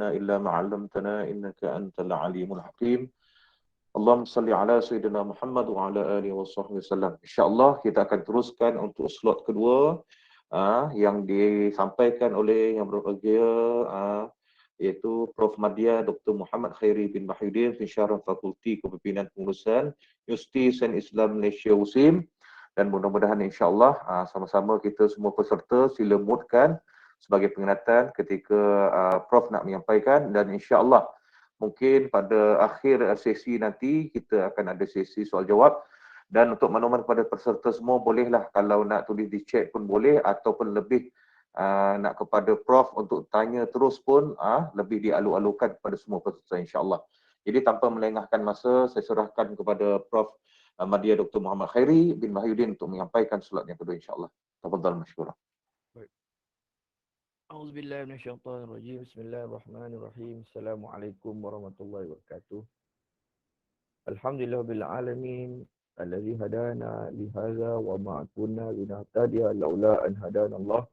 إلا ما علمتنا إنك أنت العليم الحكيم. اللهم صل على Sayyidina Muhammad wa ala alihi wasahbihi wasallam. InsyaAllah kita akan teruskan untuk slot kedua yang disampaikan oleh yang berbahagia iaitu Prof. Madya Dr. Muhammad Khairi bin Mahyudin, Pensyarah Fakulti Kepimpinan Pengurusan Universiti Sains Islam Malaysia USIM. Dan mudah-mudahan insyaAllah sama-sama kita semua peserta sila mutkan sebagai pengingatan ketika Prof nak menyampaikan, dan insyaAllah mungkin pada akhir sesi nanti kita akan ada sesi soal jawab. Dan untuk makluman kepada peserta semua, bolehlah kalau nak tulis di chat pun boleh, ataupun lebih nak kepada Prof untuk tanya terus pun lebih dialu-alukan kepada semua peserta insyaAllah. Jadi tanpa melengahkan masa, saya serahkan kepada Prof Madya Dr. Muhammad Khairi bin Mahyudin untuk menyampaikan slot yang kedua insyaAllah. Tafadhal masykurah. A'udzubillahi minasyaitonirrajim. Bismillahirrahmanirrahim. Assalamualaikum warahmatullahi wabarakatuh. Alhamdulillahil alamin allazi hadana li hadza wa ma kunna linahtadiya laula an hadana Allah.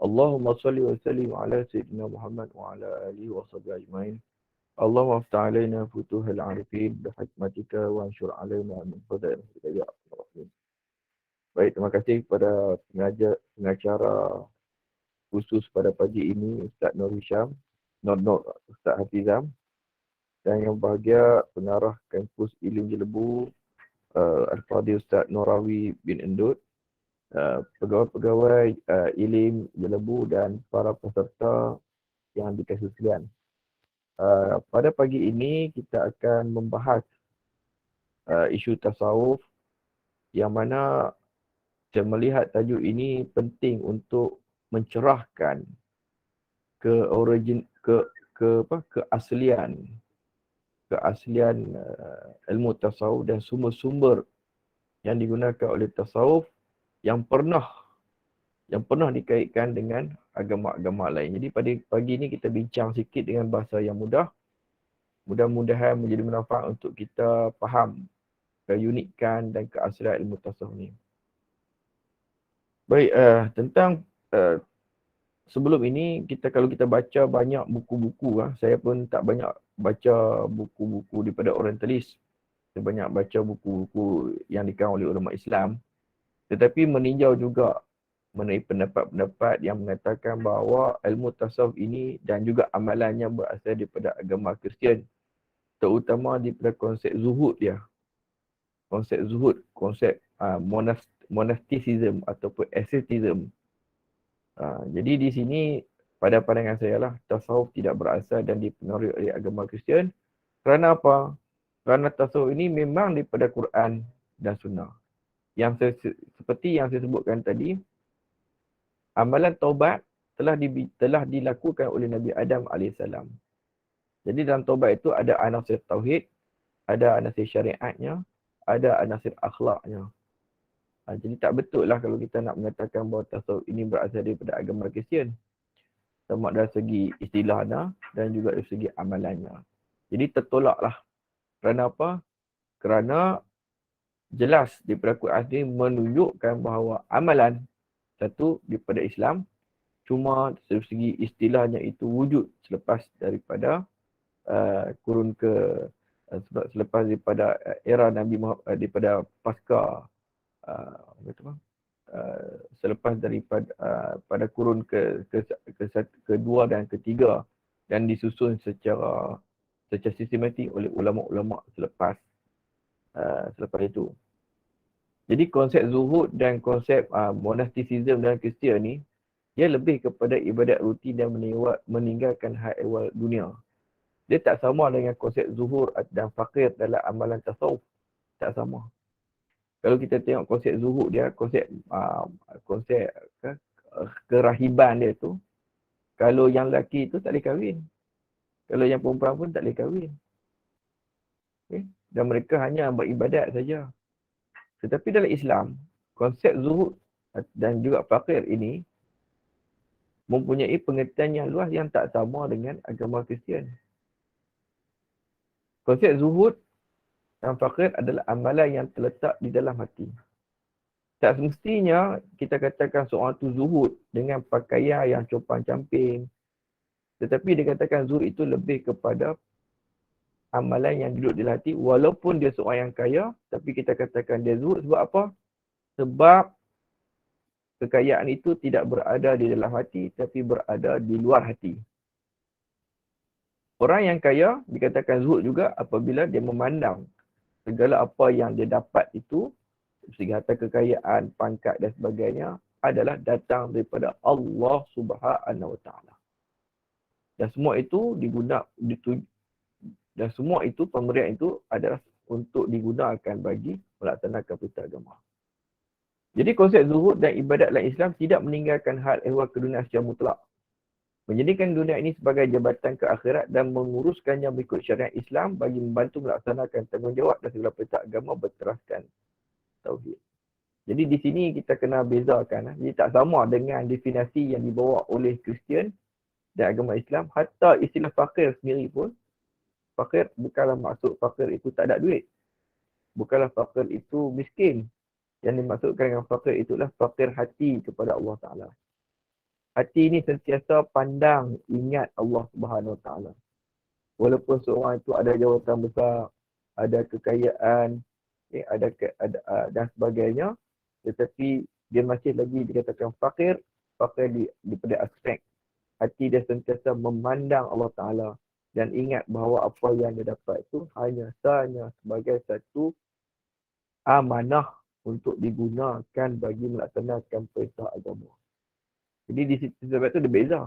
Allahumma shalli wa sallim ala sayyidina Muhammad wa ala alihi wa sahbihi ajmain. Allahumma aftah alaina futuhal arifin bihikmatika wa anshur alaina min fadlika ya Rabbal. Baik, terima kasih kepada pengacara khusus pada pagi ini, Ustaz Nur Hisham, Ustaz Hafizam, dan yang bahagia pengarah kampus Ilim Jelebu, Al-Fadhil Ustaz Norawi bin Endut, pegawai-pegawai Ilim Jelebu dan para peserta yang dikasihi sekalian. Pada pagi ini kita akan membahas isu tasawuf, yang mana saya melihat tajuk ini penting untuk mencerahkan keaslian ilmu tasawuf dan sumber-sumber yang digunakan oleh tasawuf yang pernah dikaitkan dengan agama-agama lain. Jadi pada pagi ini kita bincang sikit dengan bahasa yang mudah. Mudah-mudahan menjadi manfaat untuk kita faham keunikan dan keaslian ilmu tasawuf ini. Baik, tentang sebelum ini kalau kita baca banyak buku-buku, saya pun tak banyak baca buku-buku daripada orientalis. Saya banyak baca buku-buku yang dikarang oleh ulama Islam. Tetapi meninjau juga mengenai pendapat-pendapat yang mengatakan bahawa ilmu tasawuf ini dan juga amalannya berasal daripada agama Kristian. Terutama daripada konsep zuhud dia. Konsep zuhud, konsep monasticism ataupun ascetism. Jadi di sini pada pandangan saya lah, tasawuf tidak berasal dan dipengaruhi oleh agama Kristian. Kerana apa? Kerana tasawuf ini memang daripada Quran dan Sunnah. Seperti yang saya sebutkan tadi, amalan taubat telah dilakukan oleh Nabi Adam AS. Jadi dalam taubat itu ada anasir tauhid, ada anasir syariatnya, ada anasir akhlaknya. Jadi tak betul lah kalau kita nak mengatakan bahawa tasawuf ini berasal daripada agama Kristian. Sama dari segi istilahnya dan juga dari segi amalannya. Jadi tertolaklah. Kerana apa? Kerana jelas daripada Quran ini menunjukkan bahawa amalan satu daripada Islam, cuma dari segi istilahnya itu wujud selepas daripada selepas daripada era Nabi Muhammad, daripada pasca selepas daripada pada kurun kedua dan ketiga, dan disusun secara sistematik oleh ulama-ulama selepas itu. Jadi konsep zuhud dan konsep monasticism dalam Kristian ni, dia lebih kepada ibadat rutin dan meninggalkan hal ehwal dunia. Dia tak sama dengan konsep zuhur dan fakir dalam amalan tasawuf. Tak sama. Kalau kita tengok konsep zuhud dia, konsep kerahiban dia tu, kalau yang lelaki tu tak boleh kahwin. Kalau yang perempuan pun tak boleh kahwin. Okay? Dan mereka hanya beribadat saja. Tetapi dalam Islam, konsep zuhud dan juga fakir ini mempunyai pengertian yang luas yang tak sama dengan agama Kristian. Konsep zuhud dan fakir adalah amalan yang terletak di dalam hati. Tak semestinya kita katakan seorang tu zuhud dengan pakaian yang compang-camping, Tetapi dia katakan zuhud itu lebih kepada amalan yang duduk di hati. Walaupun dia seorang yang kaya, tapi kita katakan dia zuhud sebab apa? Sebab kekayaan itu tidak berada di dalam hati, tapi berada di luar hati. Orang yang kaya dikatakan zuhud juga apabila dia memandang segala apa yang dia dapat itu, segi harta kekayaan, pangkat dan sebagainya, adalah datang daripada Allah Subhanahu Wa Taala. Dan semua itu dan semua itu pemberian itu adalah untuk digunakan bagi melaksanakan perintah agama. Jadi konsep zuhud dan ibadat dalam Islam tidak meninggalkan hal ehwal keduniaan secara mutlak. Menjadikan dunia ini sebagai jabatan ke akhirat dan menguruskannya mengikut syariat Islam bagi membantu melaksanakan tanggungjawab dan segala perintah agama berteraskan tauhid. Jadi di sini kita kena bezakan. Jadi tak sama dengan definisi yang dibawa oleh Kristian dan agama Islam. Hatta istilah fakir sendiri pun, fakir bukanlah maksud fakir itu tak ada duit. Bukanlah fakir itu miskin. Yang dimaksudkan dengan fakir itulah fakir hati kepada Allah Ta'ala. Hati ini sentiasa pandang, ingat Allah Subhanahu Wa Taala. Walaupun seorang itu ada jawatan besar, ada kekayaan, dan sebagainya, tetapi dia masih lagi dikatakan fakir daripada aspek hati dia sentiasa memandang Allah Ta'ala dan ingat bahawa apa yang dia dapat itu hanya sebagai satu amanah untuk digunakan bagi melaksanakan perintah agama. Jadi di situ sebab itu ada beza.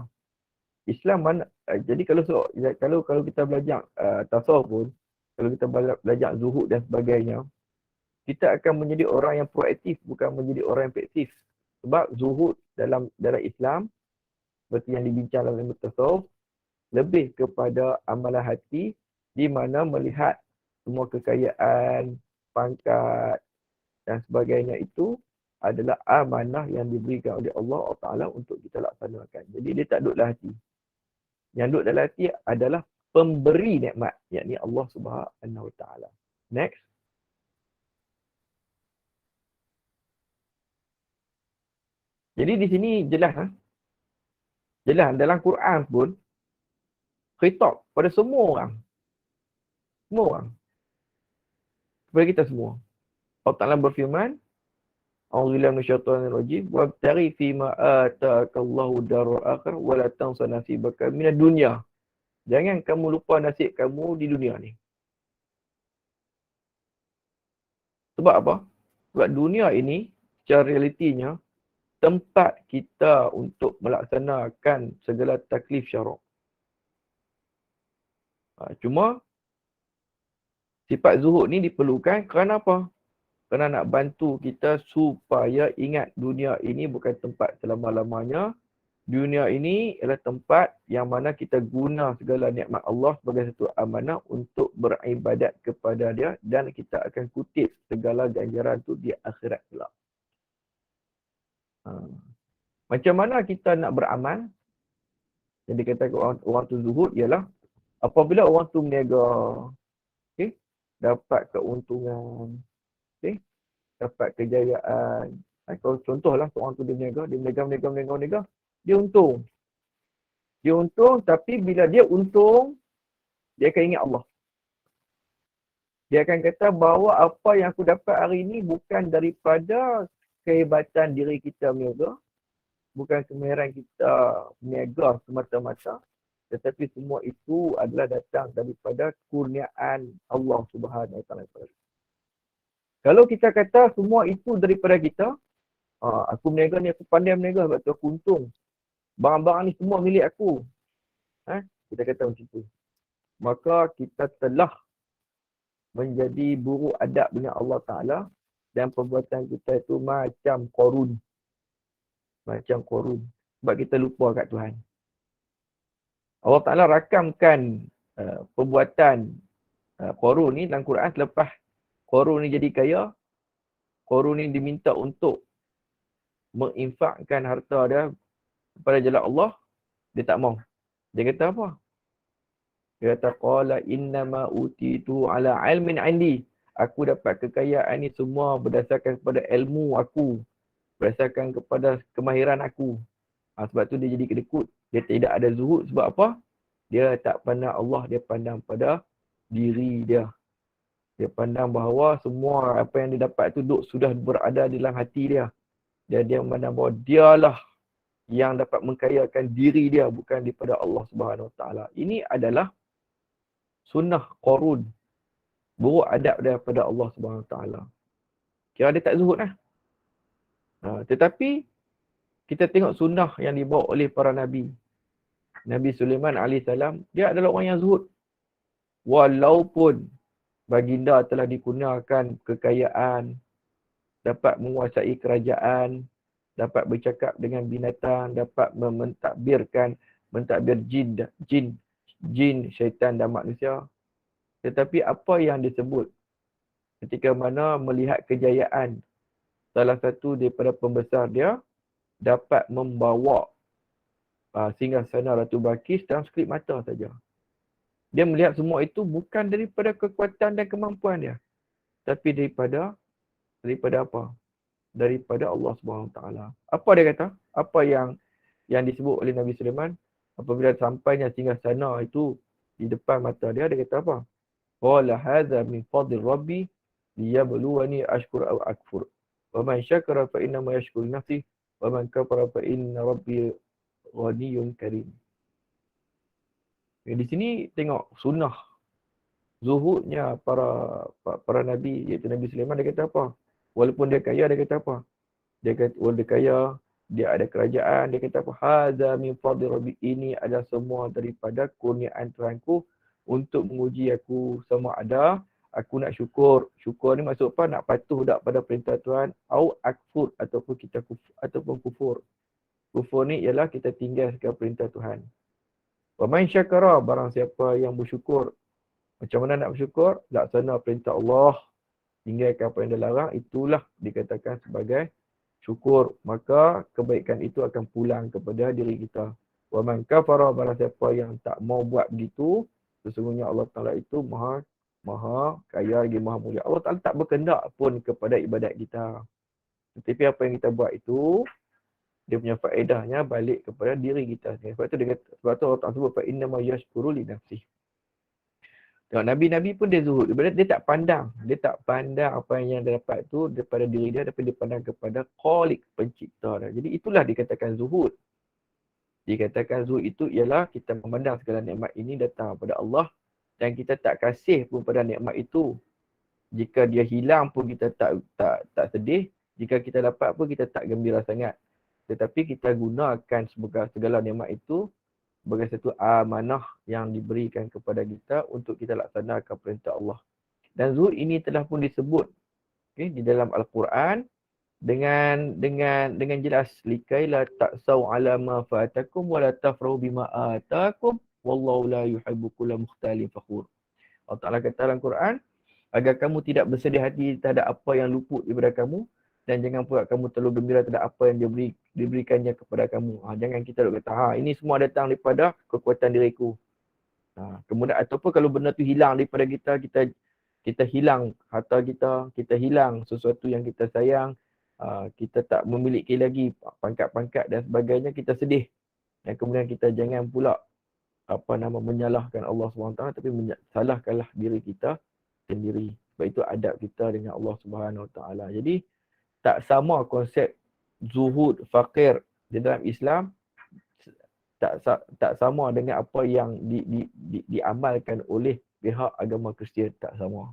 Islam mana, jadi kalau kita belajar tasawuf pun, kalau kita belajar zuhud dan sebagainya, kita akan menjadi orang yang proaktif, bukan menjadi orang yang pasif. Sebab zuhud dalam Islam, seperti yang dibincang dalam ilmu tasawuf, lebih kepada amalan hati, di mana melihat semua kekayaan, pangkat dan sebagainya itu adalah amanah yang diberikan oleh Allah Ta'ala untuk kita laksanakan. Jadi dia tak duduk dalam hati. Yang duduk dalam hati adalah pemberi nikmat, yakni Allah Subhanahu Wa Ta'ala. Next. Jadi di sini jelas dalam Quran pun khitab pada semua orang. Semua orang. Kepada kita semua. Allah Ta'ala berfirman, A'udzubillahi minasyaitonir rajim, wabtaghi fima ataakallahu darul akhirah wa la tansa nasibaka minad dunya. Jangan kamu lupa nasib kamu di dunia ni. Sebab apa? Sebab dunia ini secara realitinya tempat kita untuk melaksanakan segala taklif syarak. Cuma sifat zuhud ni diperlukan kerana apa? Kerana nak bantu kita supaya ingat dunia ini bukan tempat selama-lamanya. Dunia ini adalah tempat yang mana kita guna segala nikmat Allah sebagai satu amanah untuk beribadat kepada Dia dan kita akan kutip segala ganjaran itu di akhirat kelak. Macam mana kita nak beramal? Yang dikatakan orang tu zuhud ialah apabila orang tu berniaga, dapat keuntungan, dapat kejayaan. Kalau contohlah seorang tu dia berniaga, dia untung. Dia untung, tapi bila dia untung, dia akan ingat Allah. Dia akan kata bahawa apa yang aku dapat hari ini bukan daripada kehebatan diri kita berniaga, bukan kemahiran kita berniaga semata-mata, tetapi semua itu adalah datang daripada kurniaan Allah Subhanahu Wa Taala. Kalau kita kata semua itu daripada kita, aku berniaga ni, aku pandai berniaga sebab tu aku untung. Barang-barang ni semua milik aku. Kita kata macam tu. Maka kita telah menjadi buruk adab dengan Allah Ta'ala dan perbuatan kita itu macam Qarun. Macam Qarun. Sebab kita lupa kat Tuhan. Allah Ta'ala rakamkan perbuatan Qarun ni dalam Quran selepas Qarun ni jadi kaya. Qarun ni diminta untuk menginfakkan harta dia kepada jalan Allah. Dia tak mau. Dia kata apa? Dia kata, qala innama utitu ala ilmin indi. Aku dapat kekayaan ni semua berdasarkan kepada ilmu aku. Berdasarkan kepada kemahiran aku. Sebab tu dia jadi kedekut. Dia tidak ada zuhud. Sebab apa? Dia tak pandang Allah, dia pandang pada diri dia. Dia pandang bahawa semua apa yang dia dapat itu sudah berada dalam hati dia. Dan dia memandang bahawa dialah yang dapat mengkayakan diri dia, bukan daripada Allah Subhanahu Wa Taala. Ini adalah sunnah Qarun. Buruk adab daripada Allah Subhanahu Wa Taala. Kira dia tak zuhud lah. Tetapi kita tengok sunnah yang dibawa oleh para Nabi. Nabi Sulaiman AS, dia adalah orang yang zuhud. Walaupun baginda telah dikurniakan kekayaan, dapat menguasai kerajaan, dapat bercakap dengan binatang, dapat mentadbir jin, syaitan dan manusia. Tetapi apa yang disebut ketika mana melihat kejayaan salah satu daripada pembesar dia dapat membawa singgasana Ratu Balqis dalam sekelip mata saja. Dia melihat semua itu bukan daripada kekuatan dan kemampuan dia, tapi daripada apa? Daripada Allah SWT. Apa dia kata? Apa yang disebut oleh Nabi Sulaiman? Apabila sampainya singgasana itu di depan mata dia, dia kata apa? Qala hadza min fadli rabbi liyabluwani ashkur aw akfur. Wa man syakara fa inna ma yashkuru nafsi wa man kafara fa inna rabbi ghaniyyun karim. Di sini tengok sunnah zuhudnya para nabi, iaitu Nabi Sulaiman. Dia kata apa? Walaupun dia kaya, dia kata apa? Dia kata, walaupun dia kaya, dia ada kerajaan, dia kata apa? Hadza min fadli rabbi, ini adalah semua daripada kurniaan Tuhanku untuk menguji aku sama ada aku nak syukur. Syukur ni maksud apa? Nak patuh tak pada perintah Tuhan, au akfur, ataupun kita kufur. Kufur ni ialah kita tinggalkan perintah Tuhan. Wa man syakara, barang siapa yang bersyukur. Macam mana nak bersyukur? Laksana perintah Allah, tinggalkan apa yang dia larang, itulah dikatakan sebagai syukur. Maka kebaikan itu akan pulang kepada diri kita. Wa man kafara, barang siapa yang tak mau buat begitu, sesungguhnya Allah Ta'ala itu maha kaya lagi maha mulia. Allah Ta'ala tak berkendak pun kepada ibadat kita. Tetapi apa yang kita buat itu, dia punya faedahnya balik kepada diri kita. Sebab tu Allah Ta'ala sebut, فَإِنَّمَا يَشْكُرُ لِنَفْسِهِ. Nabi-Nabi pun dia zuhud. Dia tak pandang. Dia tak pandang apa yang dia dapat tu daripada diri dia, tapi dia pandang kepada Khaliq, pencipta dia. Jadi itulah dikatakan zuhud. Dikatakan zuhud itu ialah kita memandang segala nikmat ini datang daripada Allah dan kita tak kasih pun pada nikmat itu. Jika dia hilang pun kita tak sedih. Jika kita dapat pun kita tak gembira sangat. Tetapi kita gunakan segala nikmat itu sebagai satu amanah yang diberikan kepada kita untuk kita laksanakan perintah Allah. Dan zuhud ini telah pun disebut di dalam Al-Quran dengan jelas, likaila ta'sau ala ma fatakum wa la tafrahu bima atakum wallahu la yuhibbu kulla mukhtalin fakhur. Allah Ta'ala kata dalam Quran, agar kamu tidak bersedih hati terhadap apa yang luput daripada kamu, dan jangan pula kamu terlalu gembira terhadap apa yang diberikannya kepada kamu. Jangan kita kata, ini semua datang daripada kekuatan diriku. Kemudian ataupun kalau benda tu hilang daripada kita hilang harta kita hilang sesuatu yang kita sayang, kita tak memiliki lagi pangkat-pangkat dan sebagainya, kita sedih. Dan kemudian kita jangan pula menyalahkan Allah SWT, tapi salahkanlah diri kita sendiri. Sebab itu adab kita dengan Allah SWT. Jadi tak sama konsep zuhud fakir di dalam Islam, tak sama dengan apa yang diamalkan oleh pihak agama Kristian, tak sama.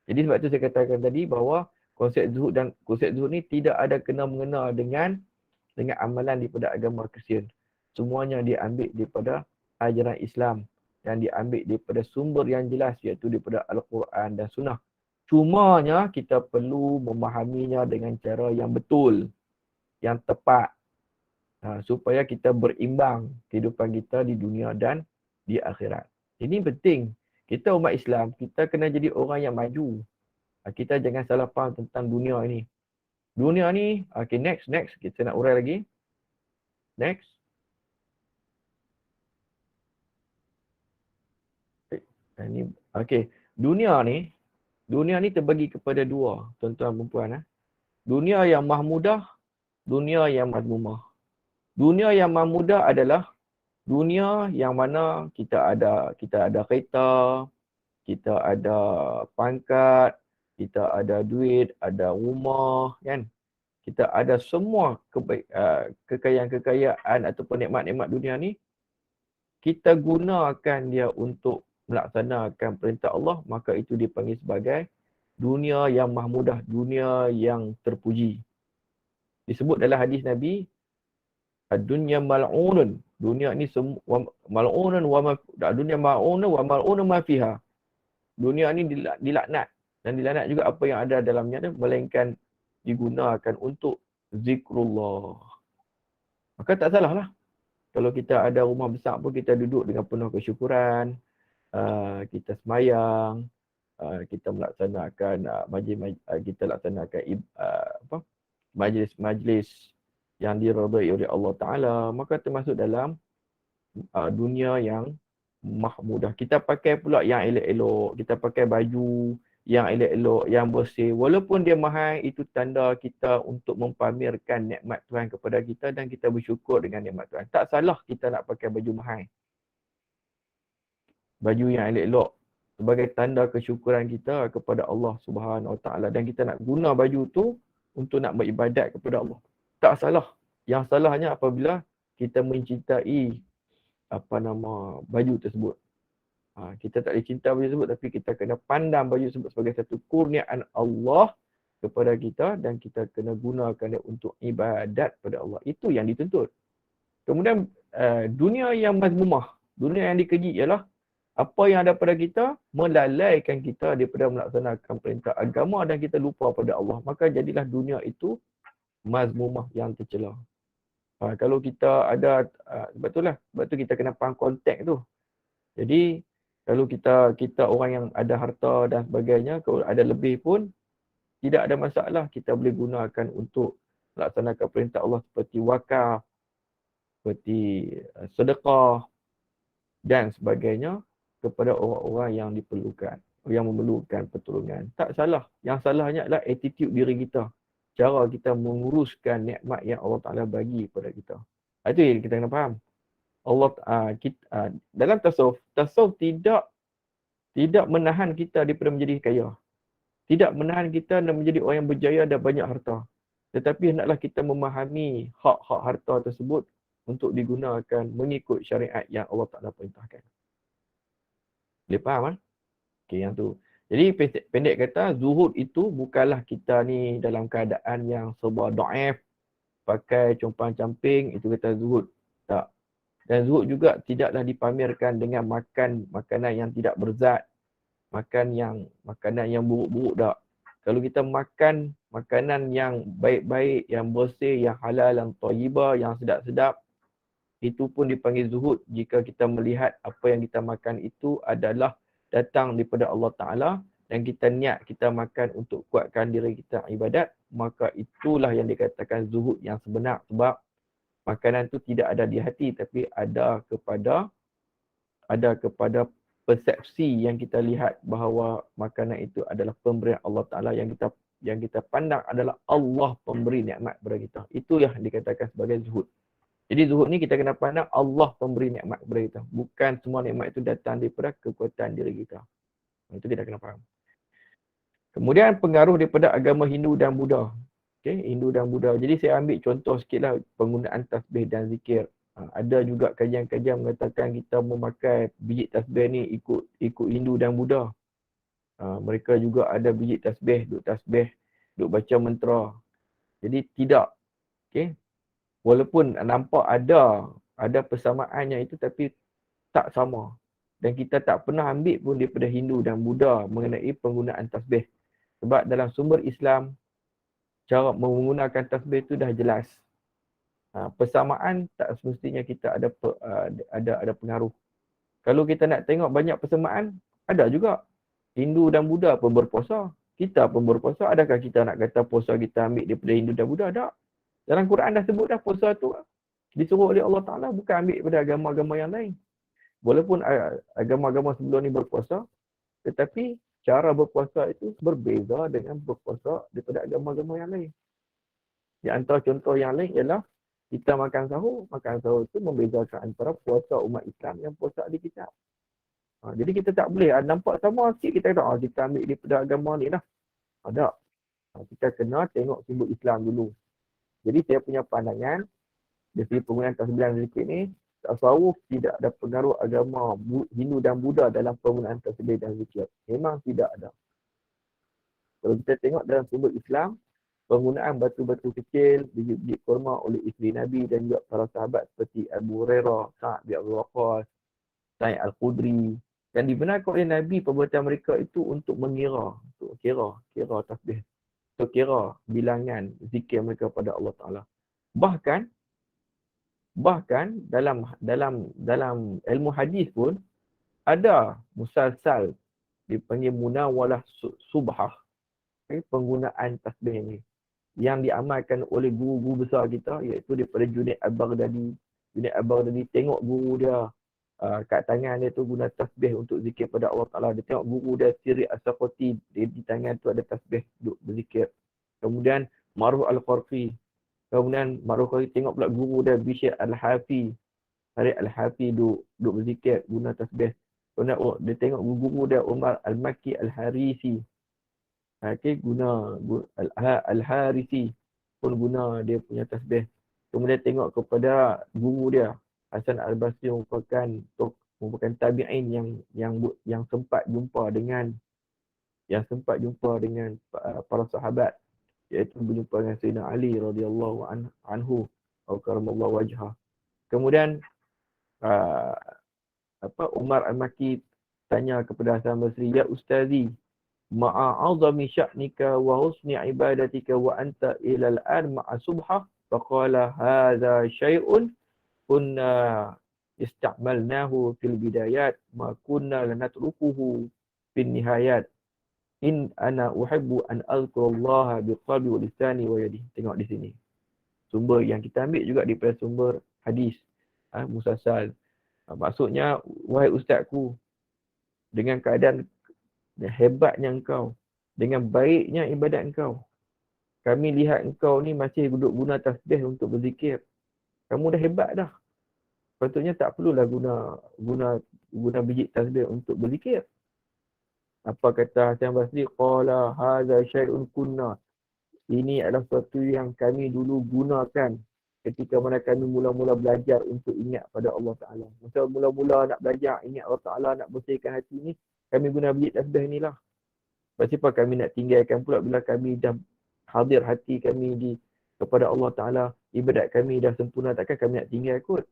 Jadi sebab itu saya katakan tadi bahawa konsep zuhud ni tidak ada kena-mengena dengan amalan daripada agama Kristian. Semuanya diambil daripada ajaran Islam dan diambil daripada sumber yang jelas, iaitu daripada Al-Quran dan Sunnah. Cumanya kita perlu memahaminya dengan cara yang betul, yang tepat, supaya kita berimbang kehidupan kita di dunia dan di akhirat. Ini penting. Kita umat Islam, kita kena jadi orang yang maju. Kita jangan salah faham tentang dunia ini. Dunia ni, okay, next. Kita nak urai lagi. Next. Okay. Dunia ni terbagi kepada dua, tuan-tuan dan puan. Dunia yang mahmudah, dunia yang madmumah. Dunia yang mahmudah adalah Dunia yang mana kita ada kereta, kita ada pangkat, kita ada duit, ada rumah, kan? Kita ada semua kekayaan-kekayaan ataupun nikmat-nikmat dunia ni, kita gunakan dia untuk melaksanakan perintah Allah, maka itu dipanggil sebagai dunia yang mahmudah, dunia yang terpuji. Disebut dalam hadis Nabi, ad-dunya mal'unun. Dunia ni mal'unun dunia mal'unun wa mal'unun ma fiha. Dunia ni dilaknat, dan dilaknat juga apa yang ada dalamnya tu, melainkan digunakan untuk zikrullah. Maka tak salah lah. Kalau kita ada rumah besar pun kita duduk dengan penuh kesyukuran, kita semayang, kita melaksanakan majlis-majlis yang diridai oleh Allah Ta'ala, maka termasuk dalam dunia yang mahmudah. Kita pakai pula yang elok-elok, kita pakai baju yang elok-elok, yang bersih. Walaupun dia mahal, itu tanda kita untuk mempamerkan nikmat Tuhan kepada kita dan kita bersyukur dengan nikmat Tuhan. Tak salah kita nak pakai baju mahal, baju yang elok-elok, sebagai tanda kesyukuran kita kepada Allah Subhanahu Wa Taala, dan kita nak guna baju tu untuk nak beribadat kepada Allah. Tak salah. Yang salahnya apabila kita mencintai baju tersebut. Kita tak boleh cinta baju tersebut, tapi kita kena pandang baju tersebut sebagai satu kurniaan Allah kepada kita, dan kita kena gunakan dia untuk ibadat kepada Allah. Itu yang dituntut. Kemudian dunia yang mazmumah, dunia yang dikeji ialah apa yang ada pada kita melalaikan kita daripada melaksanakan perintah agama dan kita lupa pada Allah. Maka jadilah dunia itu mazmumah, yang tercela. Kalau kita ada, sebab tu kita kena faham konteks tu. Jadi kalau kita orang yang ada harta dan sebagainya, kalau ada lebih pun tidak ada masalah, kita boleh gunakan untuk melaksanakan perintah Allah seperti wakaf, seperti sedekah dan sebagainya kepada orang-orang yang diperlukan, yang memerlukan pertolongan. Tak salah. Yang salahnya adalah attitude diri kita. Cara kita menguruskan nikmat yang Allah Ta'ala bagi kepada kita. Itu yang kita kena faham. Allah dalam tasawuf tidak menahan kita daripada menjadi kaya. Tidak menahan kita dan menjadi orang yang berjaya dan banyak harta. Tetapi hendaklah kita memahami hak-hak harta tersebut untuk digunakan mengikut syariat yang Allah Ta'ala perintahkan. Boleh faham kan? Okey, yang tu. Jadi pendek kata, zuhud itu bukanlah kita ni dalam keadaan yang serba dhaif, pakai compang-camping, itu kata zuhud. Tak. Dan zuhud juga tidaklah dipamerkan dengan makan makanan yang tidak berzat, makanan yang buruk-buruk tak. Kalau kita makan makanan yang baik-baik, yang bersih, yang halal, yang thayyibah, yang sedap-sedap, itu pun dipanggil zuhud jika kita melihat apa yang kita makan itu adalah datang daripada Allah Ta'ala dan kita niat kita makan untuk kuatkan diri kita ibadat, maka itulah yang dikatakan zuhud yang sebenar. Sebab makanan tu tidak ada di hati, tapi ada kepada persepsi yang kita lihat bahawa makanan itu adalah pemberian Allah Ta'ala, yang kita pandang adalah Allah pemberi nikmat kepada kita. Itu yang dikatakan sebagai zuhud. Jadi zuhud ni kita kena pandang Allah pemberi nikmat kepada kita. Bukan semua nikmat itu datang daripada kekuatan diri kita. Itu kita kena faham. Kemudian pengaruh daripada agama Hindu dan Buddha. Okay, Hindu dan Buddha. Jadi saya ambil contoh sikitlah penggunaan tasbih dan zikir. Ada juga kajian-kajian mengatakan kita memakai biji tasbih ni ikut Hindu dan Buddha. Mereka juga ada biji tasbih, duk baca mantra. Jadi tidak. Okay. Walaupun nampak ada persamaannya itu, tapi tak sama. Dan kita tak pernah ambil pun daripada Hindu dan Buddha mengenai penggunaan tasbih. Sebab dalam sumber Islam, cara menggunakan tasbih itu dah jelas. Persamaan tak semestinya kita ada pengaruh. Kalau kita nak tengok banyak persamaan, ada juga. Hindu dan Buddha pun berpuasa. Kita pun berpuasa. Adakah kita nak kata puasa kita ambil daripada Hindu dan Buddha? Tak. Dalam Quran dah sebut dah puasa tu disuruh oleh Allah Ta'ala, bukan ambil daripada agama-agama yang lain. Walaupun agama-agama sebelum ni berpuasa, tetapi cara berpuasa itu berbeza dengan berpuasa daripada agama-agama yang lain. Di antara contoh yang lain ialah Kita makan sahur tu membezakan antara puasa umat Islam yang puasa ahli kitab. Jadi kita tak boleh nampak sama sikit kita kata kita ambil daripada agama ni lah. Tak. Kita kena tengok simbol Islam dulu. Jadi saya punya pandangan dari segi penggunaan tasbih dan zikir ni, tasawuf tidak ada pengaruh agama Hindu dan Buddha dalam penggunaan tasbih dan zikir. Memang tidak ada. Kalau kita tengok dalam simbol Islam, penggunaan batu-batu kecil biji-biji kurma oleh isteri Nabi dan juga para sahabat seperti Abu Hurairah, Sa'ad bin Abi Waqqas, Sa'id Al-Khudri, dan dibenarkan oleh Nabi perbuatan mereka itu untuk mengira, untuk kira tasbih, untuk kira bilangan zikir mereka pada Allah Ta'ala. Bahkan dalam ilmu hadis pun ada musalsal dipanggil munawalah subhah, penggunaan tasbih ni yang diamalkan oleh guru-guru besar kita, iaitu daripada Junaid Al-Baghdadi. Junaid Al-Baghdadi tengok guru dia kat tangan dia tu guna tasbih untuk zikir pada Allah Ta'ala. Dia tengok guru dia Siri As-Saqati, di tangan tu ada tasbih duk berzikir. Kemudian Ma'ruf Al-Qarfi. Kemudian Ma'ruf Al-Qarfi tengok pula guru dia Bishr Al-Hafi. Harith Al-Hafi duk berzikir guna tasbih. Kemudian dia tengok guru dia Umar Al-Makki Al-Harisi. Guna Al-Harisi pun guna dia punya tasbih. Kemudian tengok kepada guru dia Hasan Al-Basri, merupakan tabi'in yang sempat jumpa dengan para sahabat, iaitu berjumpa dengan Sayyidina Ali radhiyallahu anhu atau karamallahu wajhah. Kemudian Umar Al-Makki tanya kepada Hasan Al-Basri, "Ya ustazi, ma'a'azami sya'nika wa husni ibadatika wa anta ilal an ma'a subhah." Faqala hadha syai'un kunna ista'malnahu fil bidayat ma kunna lanatrukuhu fin nihayat. In ana uhibbu an azkurallaha biqalbi wa lisani wa yadi. Tengok di sini. Sumber yang kita ambil juga daripada sumber hadis musalsal. Maksudnya, wahai ustazku, dengan keadaan hebatnya engkau, dengan baiknya ibadat engkau, kami lihat engkau ni masih duduk guna tasbih untuk berzikir. Kamu dah hebat dah. Patutnya tak perlulah guna biji tasbih untuk berzikir. Apa kata Hasan Basri? Qala hadza syai'un kunna. Ini adalah sesuatu yang kami dulu gunakan ketika mana kami mula-mula belajar untuk ingat pada Allah Ta'ala. Masa mula-mula nak belajar ingat Allah Ta'ala, nak bersihkan hati ni, kami guna biji tasbih ni lah. Sebab apa kami nak tinggalkan pula bila kami dah hadir hati kami kepada Allah Ta'ala, ibadat kami dah sempurna, takkan kami nak tinggal kot.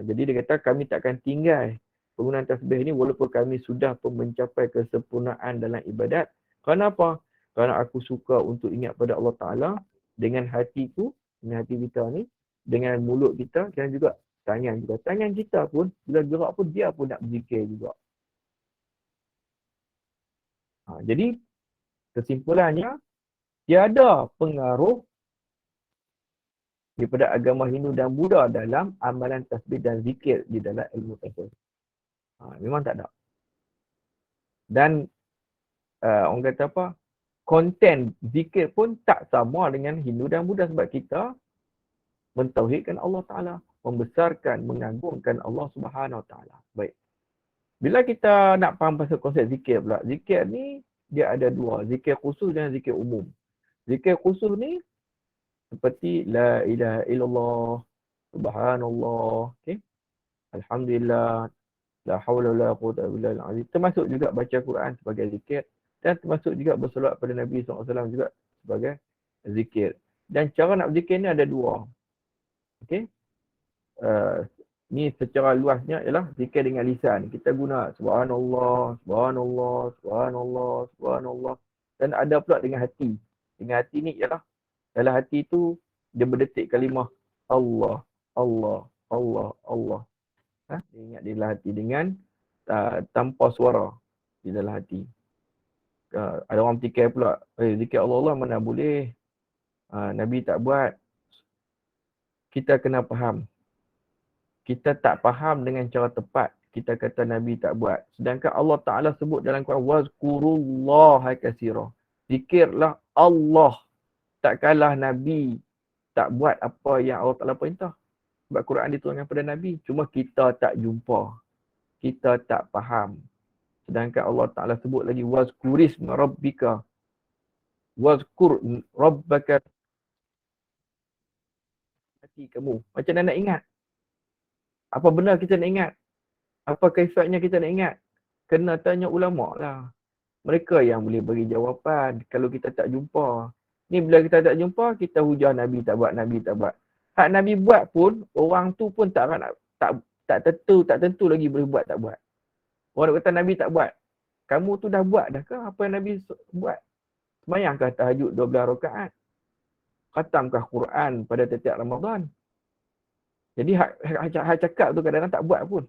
Jadi dia kata kami takkan tinggal penggunaan tasbih ni walaupun kami sudah pun mencapai kesempurnaan dalam ibadat. Kenapa? Kerana aku suka untuk ingat pada Allah Ta'ala dengan hatiku, dengan hati kita ni, dengan mulut kita dan juga tangan kita. Tangan kita pun bila gerak pun dia pun nak berzikir juga. Jadi kesimpulannya, tiada pengaruh daripada agama Hindu dan Buddha dalam amalan tasbih dan zikir di dalam ilmu tasawuf. Memang tak ada. Dan orang kata apa? Konten zikir pun tak sama dengan Hindu dan Buddha sebab kita mentauhidkan Allah Ta'ala, membesarkan, mengagungkan Allah Subhanahu Wa Ta'ala. Baik. Bila kita nak faham pasal konsep zikir pula, zikir ni dia ada dua, zikir khusus dan zikir umum. Zikir khusus ni seperti la ilaha illallah, subhanallah, alhamdulillah, la haula wala quwwata illa billah. Termasuk juga baca Quran sebagai zikir dan termasuk juga bersolawat pada Nabi SAW juga sebagai zikir. Dan cara nak berzikir ni ada dua. Ni secara luasnya ialah zikir dengan lisan. Kita guna subhanallah, subhanallah, subhanallah, subhanallah. Dan ada pula dengan hati. Dengan hati ni ialah dalam hati tu dia berdetik kalimah Allah, Allah, Allah, Allah. Dia ingat di dalam hati dengan tanpa suara di dalam hati. Ada orang fikir pula, zikir Allah mana boleh, Nabi tak buat. Kita kena faham. Kita tak faham dengan cara tepat. Kita kata Nabi tak buat. Sedangkan Allah Ta'ala sebut dalam Quran, wazkurullaha katsira. Zikirlah Allah. Tak kalah Nabi tak buat apa yang Allah Ta'ala perintah. Sebab Quran diturunkan pada Nabi. Cuma kita tak jumpa. Kita tak faham. Sedangkan Allah Ta'ala sebut lagi, wazkurisma rabbika. Wazkur rabbaka hati kamu. Macam mana nak ingat? Apa benar kita nak ingat? Apa kaifiatnya kita nak ingat? Kena tanya ulama lah. Mereka yang boleh bagi jawapan kalau kita tak jumpa. Ni bila kita tak jumpa, kita hujah Nabi tak buat, Nabi tak buat. Hak Nabi buat pun, orang tu pun tak tentu lagi boleh buat tak buat. Orang kata Nabi tak buat. Kamu tu dah buat dah ke apa yang Nabi buat? Semayangkah tahajud 12 rakaat? Khatamkah Quran pada setiap Ramadan? Jadi hak cakap tu kadang-kadang tak buat pun.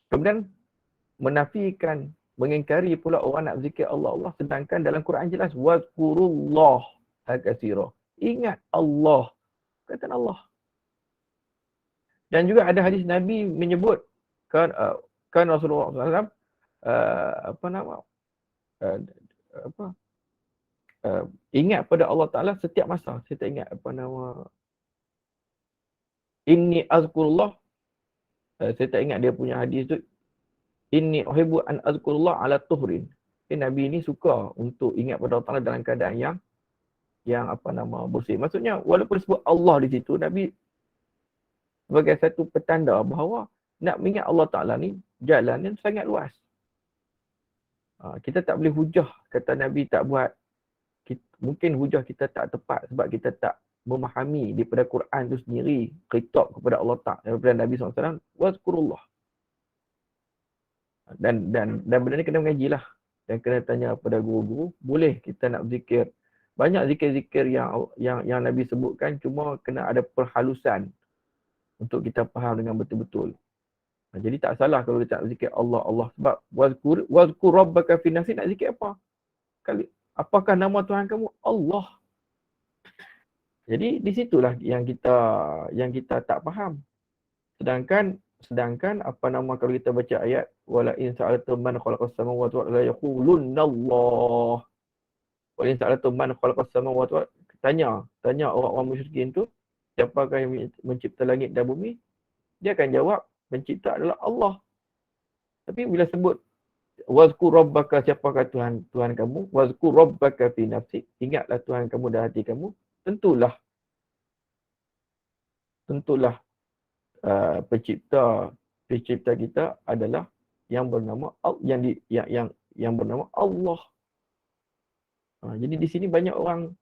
Kemudian menafikan, mengingkari pula orang nak zikir Allah, sedangkan dalam Quran jelas wazkurullah katsira. Ingat Allah. Kata Allah. Dan juga ada hadis Nabi menyebut kan Rasulullah SAW ingat pada Allah Ta'ala setiap masa. Saya tak ingat inni azkurullah. Saya tak ingat dia punya hadis tu. Inni uhibbu an azkurullah ala tuhrin. Nabi ni suka untuk ingat pada Allah Ta'ala dalam keadaan yang bersih. Maksudnya walaupun sebut Allah di situ, Nabi sebagai satu petanda bahawa nak mengingat Allah Ta'ala ni jalan yang sangat luas. Kita tak boleh hujah kata Nabi tak buat. Mungkin hujah kita tak tepat sebab kita tak memahami daripada Quran tu sendiri khitab kepada Allah Ta'ala daripada Nabi SAW. Wazkurullah. Dan benda ni kena mengaji lah. Dan kena tanya pada guru-guru. Boleh kita nak berzikir. Banyak zikir-zikir yang Nabi sebutkan, cuma kena ada perhalusan untuk kita faham dengan betul-betul. Jadi tak salah kalau kita nak zikir Allah. Sebab wazkur rabbaka fi nafsi, nak zikir apa? Apakah nama Tuhan kamu? Allah. Jadi di situlah yang kita tak faham. Sedangkan kalau kita baca ayat wala in sa'altum man khalaqas samawati wal arda yaqulunna Allah. Wala in sa'altum man khalaqas samawati wal arda, tanya orang-orang musyrikin tu, siapakah yang mencipta langit dan bumi? Dia akan jawab, pencipta adalah Allah. Tapi bila sebut wazkur rabbaka, siapakah Tuhan kamu? Wazkur rabbaka fi nafsik, ingatlah Tuhan kamu dalam hati kamu. Tentulah pencipta kita adalah yang bernama yang bernama Allah. Jadi di sini banyak orang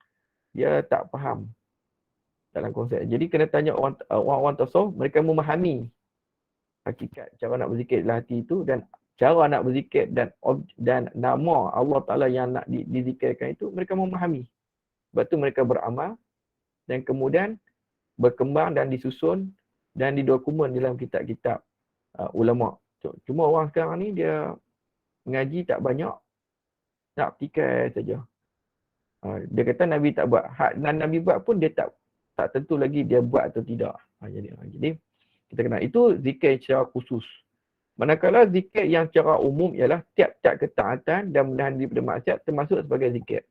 dia tak faham dalam konsep. Jadi kena tanya orang tasawuf, mereka memahami hakikat cara nak berzikir dalam hati itu, dan cara nak berzikir dan nama Allah Ta'ala yang nak dizikirkan itu mereka memahami. Sebab tu mereka beramal dan kemudian berkembang dan disusun dan didokumen dalam kitab-kitab ulama. Cuma orang sekarang ni dia mengaji tak banyak, nak petikai saja. Dia kata Nabi tak buat. Dan Nabi buat pun dia tak tentu lagi dia buat atau tidak. Jadi kita kenal itu zikir secara khusus. Manakala zikir yang secara umum ialah tiap-tiap ketaatan dan menahan diri daripada maksiat termasuk sebagai zikir.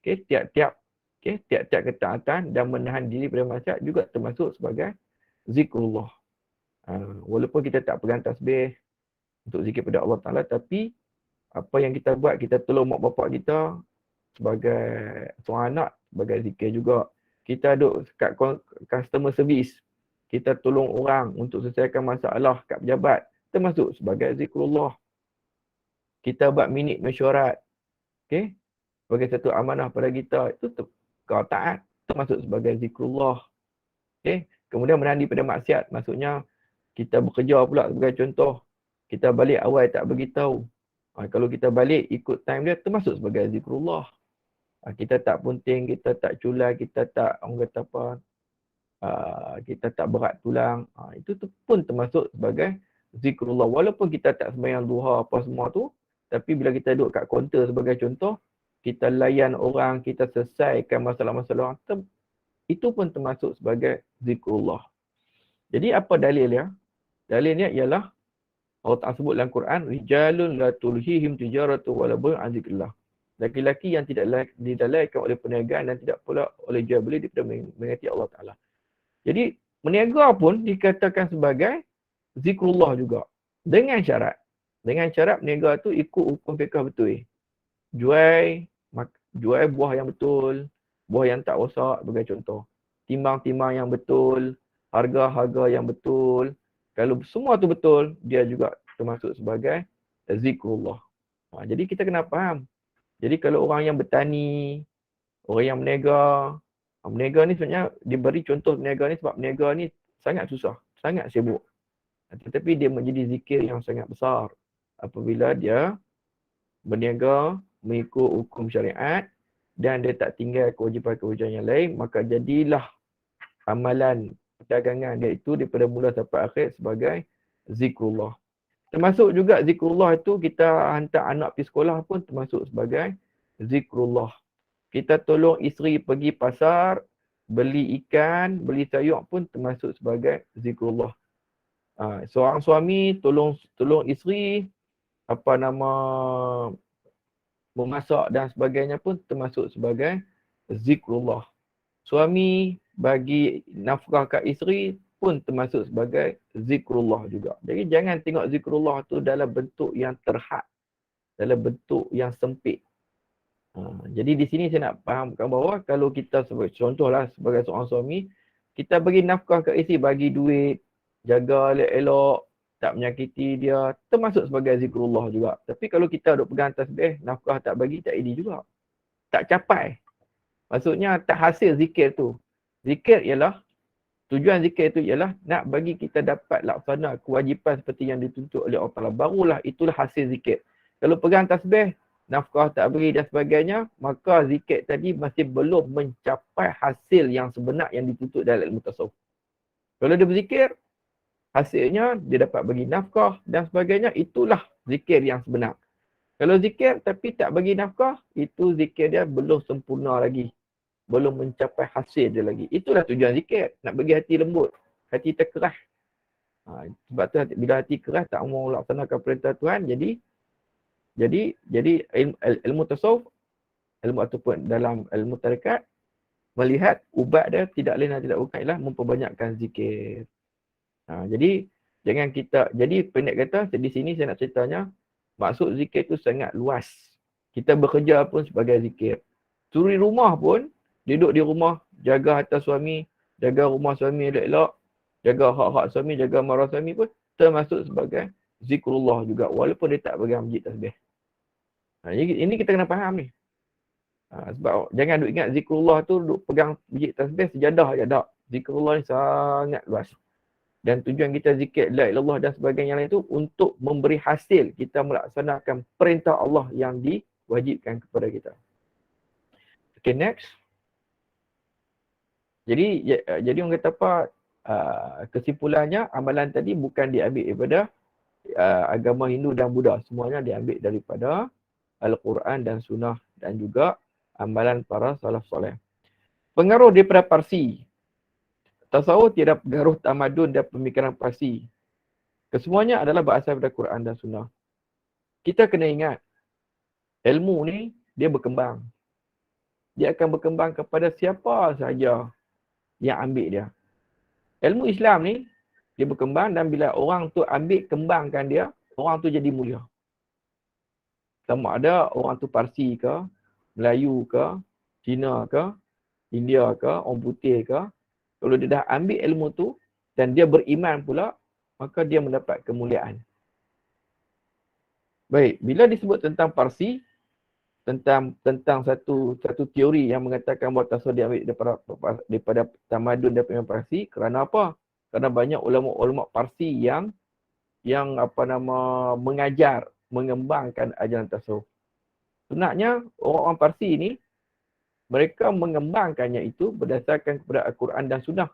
Okey, tiap-tiap ketaatan dan menahan diri daripada maksiat juga termasuk sebagai zikrullah. Walaupun kita tak pegang tasbih untuk zikir pada Allah Ta'ala, tapi apa yang kita buat, kita tolong mak bapak kita sebagai seorang anak, sebagai zikir juga. Kita duduk kat customer service, kita tolong orang untuk selesaikan masalah kat pejabat, termasuk sebagai zikrullah. Kita buat minit mesyuarat, okey, sebagai satu amanah pada kita, itu kau taat, termasuk sebagai zikrullah. Okey, kemudian menahan diri pada maksiat, maksudnya kita bekerja pula sebagai contoh, kita balik awal tak beritahu. Kalau kita balik ikut time dia, termasuk sebagai zikrullah. Kita tak punting, kita tak culai, kita tak, orang kata apa, kita tak berat tulang. Itu pun termasuk sebagai zikrullah. Walaupun kita tak sembahyang duha apa semua tu, tapi bila kita duduk kat kaunter sebagai contoh, kita layan orang, kita selesaikan masalah-masalah orang, itu pun termasuk sebagai zikrullah. Jadi apa dalilnya? Dalilnya ialah Allah Ta'ala sebut dalam Quran, rijalun la tulhihim tijaratu wala bai'un an zikrillah. Laki-laki yang tidak didalaikan oleh perniagaan dan tidak pula oleh jual beli daripada mengingati Allah Ta'ala. Jadi meniaga pun dikatakan sebagai zikrullah juga. Dengan syarat. Dengan syarat meniaga tu ikut hukum fiqh betul. Jual buah yang betul, buah yang tak rosak sebagai contoh. Timbang-timbang yang betul, harga-harga yang betul. Kalau semua tu betul, dia juga termasuk sebagai zikrullah. Jadi kita kena faham. Jadi kalau orang yang bertani, orang yang berniaga ni sebenarnya diberi contoh berniaga ni sebab berniaga ni sangat susah, sangat sibuk. Tetapi dia menjadi zikir yang sangat besar apabila dia berniaga mengikut hukum syariat dan dia tak tinggal kewajipan-kewajipan yang lain, maka jadilah amalan perdagangan dia itu daripada mula sampai akhir sebagai zikrullah. Termasuk juga zikrullah itu kita hantar anak pergi sekolah pun termasuk sebagai zikrullah. Kita tolong isteri pergi pasar, beli ikan, beli sayur pun termasuk sebagai zikrullah. Seorang suami tolong isteri memasak dan sebagainya pun termasuk sebagai zikrullah. Suami bagi nafkah kat isteri pun termasuk sebagai zikrullah juga. Jadi jangan tengok zikrullah tu dalam bentuk yang terhad, dalam bentuk yang sempit. Jadi di sini saya nak fahamkan bahawa kalau kita sebagai contohlah sebagai seorang suami, kita bagi nafkah kat isteri, bagi duit, jaga elok-elok, tak menyakiti dia, termasuk sebagai zikrullah juga. Tapi kalau kita duk pegang tasbih, nafkah tak bagi, tak ini juga. Tak capai. Maksudnya tak hasil zikir tu. Zikir ialah, tujuan zikir itu ialah nak bagi kita dapat laksana kewajipan seperti yang dituntut oleh Allah Ta'ala. Barulah itulah hasil zikir. Kalau pegang tasbih, nafkah tak beri dan sebagainya, maka zikir tadi masih belum mencapai hasil yang sebenar yang dituntut dalam ilmu tasawuf. Kalau dia berzikir, hasilnya dia dapat bagi nafkah dan sebagainya, itulah zikir yang sebenar. Kalau zikir tapi tak bagi nafkah, itu zikir dia belum sempurna lagi. Belum mencapai hasil dia lagi. Itulah tujuan zikir. Nak bagi hati lembut. Hati terkerah. Sebab tu bila hati keras tak mau laksanakan perintah Tuhan, jadi ilmu tasawuf, ilmu ataupun dalam ilmu tarekat, melihat ubat dia tidak lain dan tidak bukan ialah memperbanyakkan zikir. Jadi jangan kita, jadi pendek kata di sini saya nak ceritanya, maksud zikir tu sangat luas. Kita bekerja pun sebagai zikir. Suri rumah pun, duduk di rumah, jaga harta suami, jaga rumah suami elok-elok, jaga hak-hak suami, jaga marah suami pun termasuk sebagai zikrullah juga, walaupun dia tak pegang masjid tasbih. Ini kita kena faham ni. Sebab jangan duk ingat zikrullah tu duk pegang masjid tasbih sejadah je, tak. Zikrullah ni sangat luas. Dan tujuan kita zikir la ilaha illallah dan sebagainya lain itu untuk memberi hasil kita melaksanakan perintah Allah yang diwajibkan kepada kita. Okay, next. Jadi orang kata apa, kesimpulannya amalan tadi bukan diambil daripada agama Hindu dan Buddha. Semuanya diambil daripada Al-Quran dan Sunnah dan juga amalan para salaf soleh. Pengaruh daripada Parsi. Tasawuf tidak pengaruh tamadun dan pemikiran Parsi. Kesemuanya adalah berasal daripada Quran dan Sunnah. Kita kena ingat, ilmu ni dia berkembang. Dia akan berkembang kepada siapa sahaja yang ambil dia. Ilmu Islam ni, dia berkembang dan bila orang tu ambil, kembangkan dia, orang tu jadi mulia. Sama ada orang tu Parsi ke, Melayu ke, Cina ke, India ke, orang putih ke, kalau dia dah ambil ilmu tu dan dia beriman pula, maka dia mendapat kemuliaan. Baik, bila disebut tentang Parsi, tentang satu teori yang mengatakan bahawa tasawuf diambil daripada tamadun daripada Parsi, kerana apa? Kerana banyak ulama-ulama Parsi yang mengajar, mengembangkan ajaran tasawuf. Sebenarnya orang-orang Parsi ni, mereka mengembangkannya itu berdasarkan kepada Al-Quran dan Sunnah.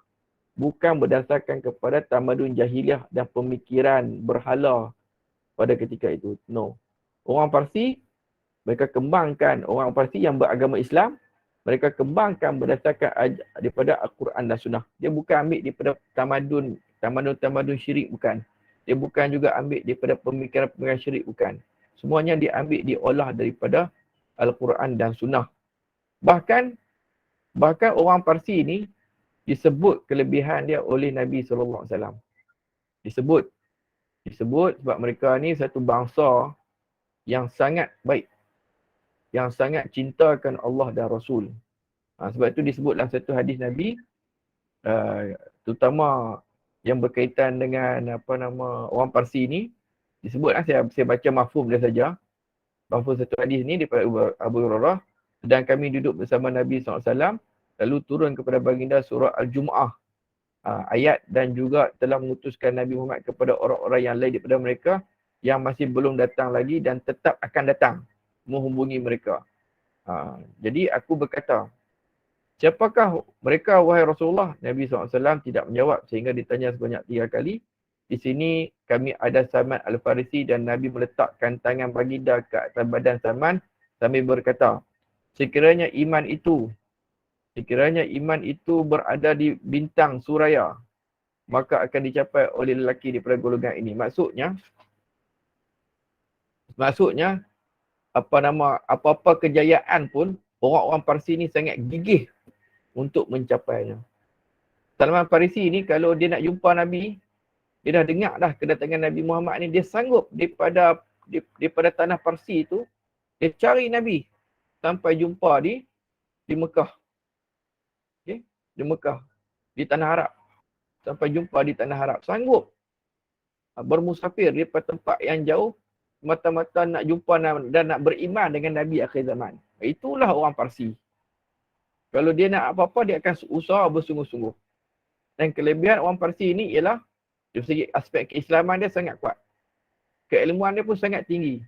Bukan berdasarkan kepada tamadun jahiliah dan pemikiran berhala pada ketika itu. No. Orang Parsi, mereka kembangkan, orang Parsi yang beragama Islam, mereka kembangkan berdasarkan daripada Al-Quran dan Sunnah. Dia bukan ambil daripada tamadun syirik, bukan. Dia bukan juga ambil daripada pemikiran-pemikiran syirik, bukan. Semuanya diambil, diolah daripada Al-Quran dan Sunnah. Bahkan orang Parsi ni disebut kelebihan dia oleh Nabi SAW. Disebut sebab mereka ni satu bangsa yang sangat baik, yang sangat cintakan Allah dan Rasul. Sebab itu disebut dalam satu hadis Nabi, terutama yang berkaitan dengan orang Parsi ni, disebutlah, saya baca mafhum dia saja. Mafhum satu hadis ni daripada Abu Hurairah, sedang kami duduk bersama Nabi SAW, lalu turun kepada baginda surah Al-Jum'ah, ayat dan juga telah mengutuskan Nabi Muhammad kepada orang-orang yang lain daripada mereka yang masih belum datang lagi dan tetap akan datang menghubungi mereka. Jadi aku berkata, siapakah mereka wahai Rasulullah? Nabi SAW tidak menjawab sehingga ditanya sebanyak 3 kali. Di sini kami ada Salman Al-Farisi dan Nabi meletakkan tangan baginda ke atas badan Salman sambil berkata, sekiranya iman itu berada di bintang suraya, maka akan dicapai oleh lelaki daripada golongan ini. Maksudnya apa-apa kejayaan pun orang-orang Parsi ni sangat gigih untuk mencapainya. Salman Farisi ni kalau dia nak jumpa Nabi, dia dah dengar dah kedatangan Nabi Muhammad ni, dia sanggup daripada tanah Parsi tu, dia cari Nabi sampai jumpa di Mekah. Okay? Di Mekah, di tanah Arab. Sampai jumpa di tanah Arab. Sanggup bermusafir daripada tempat yang jauh, mata-mata nak jumpa dan nak beriman dengan Nabi akhir zaman. Itulah orang Parsi. Kalau dia nak apa-apa, dia akan usaha bersungguh-sungguh. Dan kelebihan orang Parsi ini ialah dari segi aspek keislaman dia sangat kuat. Keilmuan dia pun sangat tinggi.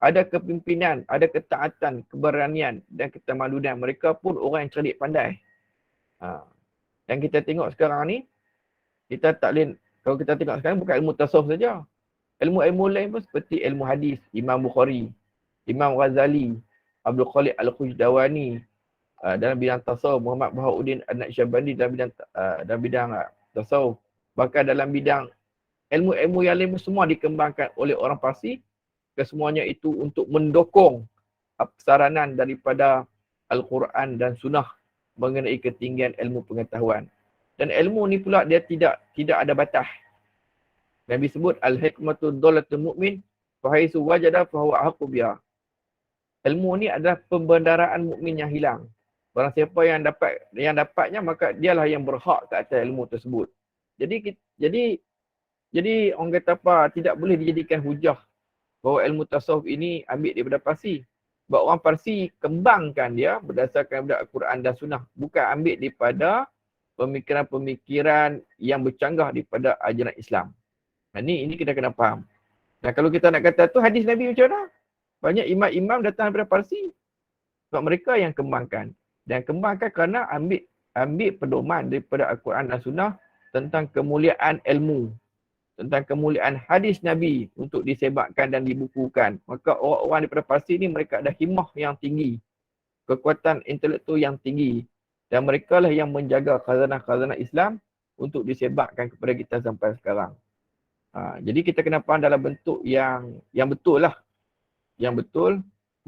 Ada kepimpinan, ada ketaatan, keberanian dan ketamadunan. Mereka pun orang yang cerdik pandai. Dan kita tengok sekarang ni, kita tak boleh, kalau kita tengok sekarang bukan ilmu tasawuf saja. Ilmu-ilmu lain pun seperti ilmu hadis, Imam Bukhari, Imam Ghazali, Abdul Khalid Al-Khusdawani, dalam bidang tasawuf, Muhammad Bahauddin An-Naqsyabandi dalam bidang tasawuf. Bahkan dalam bidang ilmu-ilmu yang lain semua dikembangkan oleh orang Parsi. Kesemuanya itu untuk mendukung saranan daripada Al-Quran dan Sunnah mengenai ketinggian ilmu pengetahuan. Dan ilmu ni pula dia tidak ada batas. Nabi sebut al-hikmatu dhalatul mu'min fahaisu wajada fahuwa ahqqu biha. Ilmu ni adalah pembendaraan mukmin yang hilang. Barang siapa yang dapatnya, maka dialah yang berhak ke atas ilmu tersebut. Jadi orang kata apa, tidak boleh dijadikan hujah bahawa ilmu tasawuf ini ambil daripada Parsi. Sebab orang Parsi kembangkan dia berdasarkan Al-Quran dan Sunnah. Bukan ambil daripada pemikiran-pemikiran yang bercanggah daripada ajaran Islam. Ini kita kena faham. Dan kalau kita nak kata tu hadis Nabi macam mana? Banyak imam-imam datang daripada Parsi. Sebab mereka yang kembangkan. Dan kembangkan kerana ambil pedoman daripada Al-Quran dan Sunnah tentang kemuliaan ilmu. Tentang kemuliaan hadis Nabi untuk disebarkan dan dibukukan. Maka orang-orang daripada Parsi ni mereka ada himmah yang tinggi. Kekuatan intelektual yang tinggi. Dan mereka lah yang menjaga khazanah-khazanah Islam untuk disebarkan kepada kita sampai sekarang. Jadi kita kena faham dalam bentuk yang betul lah. Yang betul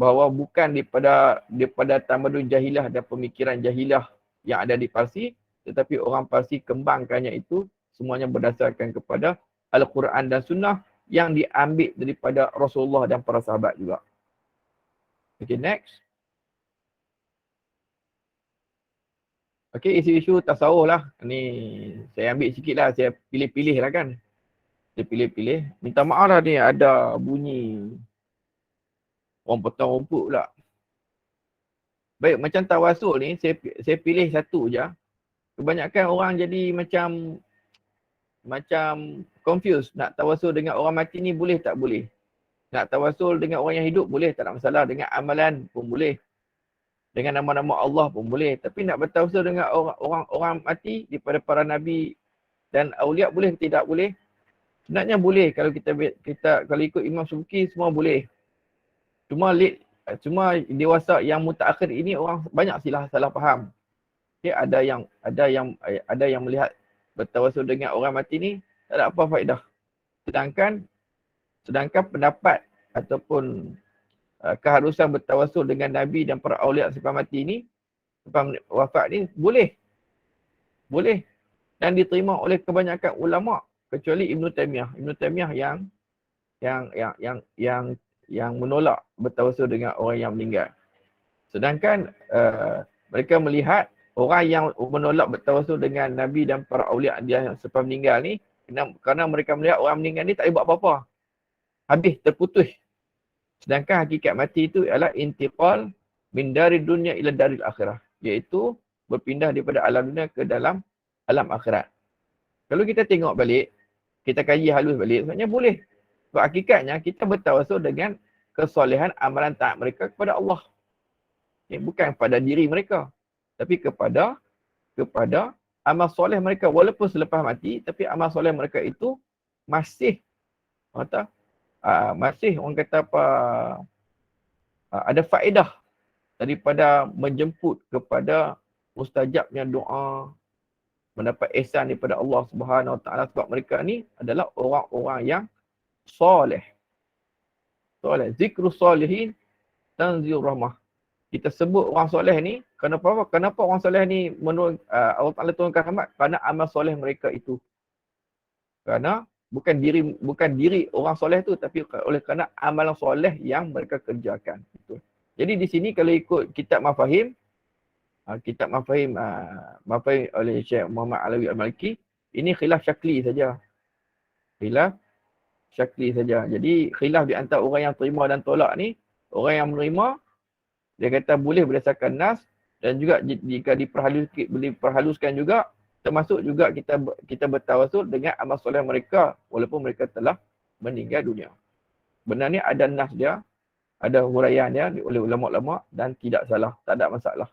bahawa bukan daripada tamadun jahilah dan pemikiran jahilah yang ada di Parsi, tetapi orang Parsi kembangkannya itu semuanya berdasarkan kepada Al-Quran dan Sunnah yang diambil daripada Rasulullah dan para sahabat juga. Okay, next. Okay, isu-isu tasawuf lah. Ni saya ambil sikit lah, saya pilih-pilih lah kan. Saya pilih-pilih. Minta maaf lah ni ada bunyi orang potong rumput pula. Baik, macam tawasul ni, saya pilih satu je. Kebanyakan orang jadi macam confused. Nak tawasul dengan orang mati ni boleh tak boleh? Nak tawasul dengan orang yang hidup boleh, tak ada masalah. Dengan amalan pun boleh. Dengan nama-nama Allah pun boleh. Tapi nak bertawasul dengan orang mati daripada para nabi dan awliya boleh tidak boleh? Sebenarnya boleh kalau kita kalau ikut Imam Subki semua boleh. Cuma dewasa yang mutaakhir ini orang banyak salah faham. Okay, ada yang melihat bertawasul dengan orang mati ni tak ada apa faedah. Sedangkan pendapat ataupun keharusan bertawasul dengan Nabi dan para awliya selepas mati ni, selepas wafat ni, boleh. Boleh. Dan diterima oleh kebanyakan ulama kecuali Ibn Taymiyah. Ibn Taymiyah yang menolak bertawasul dengan orang yang meninggal. Sedangkan mereka melihat orang yang menolak bertawasul dengan Nabi dan para awliya dia yang selepas meninggal ni, kerana mereka melihat orang meninggal ni tak boleh buat apa-apa. Habis, terputus. Sedangkan hakikat mati itu ialah intiqal min dari dunia ila daril akhirah. Iaitu berpindah daripada alam dunia ke dalam alam akhirat. Kalau kita tengok balik, kita kaji halus balik, sebenarnya boleh. Sebab hakikatnya kita bertawasul dengan kesolehan amalan taat mereka kepada Allah. Bukan pada diri mereka, tapi kepada amal soleh mereka. Walaupun selepas mati, tapi amal soleh mereka itu masih masih orang kata apa, ada faedah daripada menjemput kepada mustajabnya doa, mendapat ihsan daripada Allah Subhanahu Wa Taala, sebab mereka ni adalah orang-orang yang soleh. Soleh, zikru solihin tanzil rahmah. Kita sebut orang soleh ni, kenapa orang soleh ni Allah Taala turunkan rahmat? Kerana amal soleh mereka itu. Kerana bukan diri orang soleh tu, tapi oleh kerana amalan soleh yang mereka kerjakan. Jadi di sini kalau ikut kitab Mafahim, Mafahim oleh Syekh Muhammad Alawi Al-Maliki, ini khilaf syakli saja. Khilaf syakli saja. Jadi khilaf di antara orang yang terima dan tolak ni, orang yang menerima, dia kata boleh berdasarkan nas, dan juga jika diperhaluskan juga, termasuk juga kita bertawasul dengan amal soleh mereka walaupun mereka telah meninggal dunia. Benarnya ada nas dia, ada huraian dia oleh ulama-ulama dan tidak salah, tak ada masalah.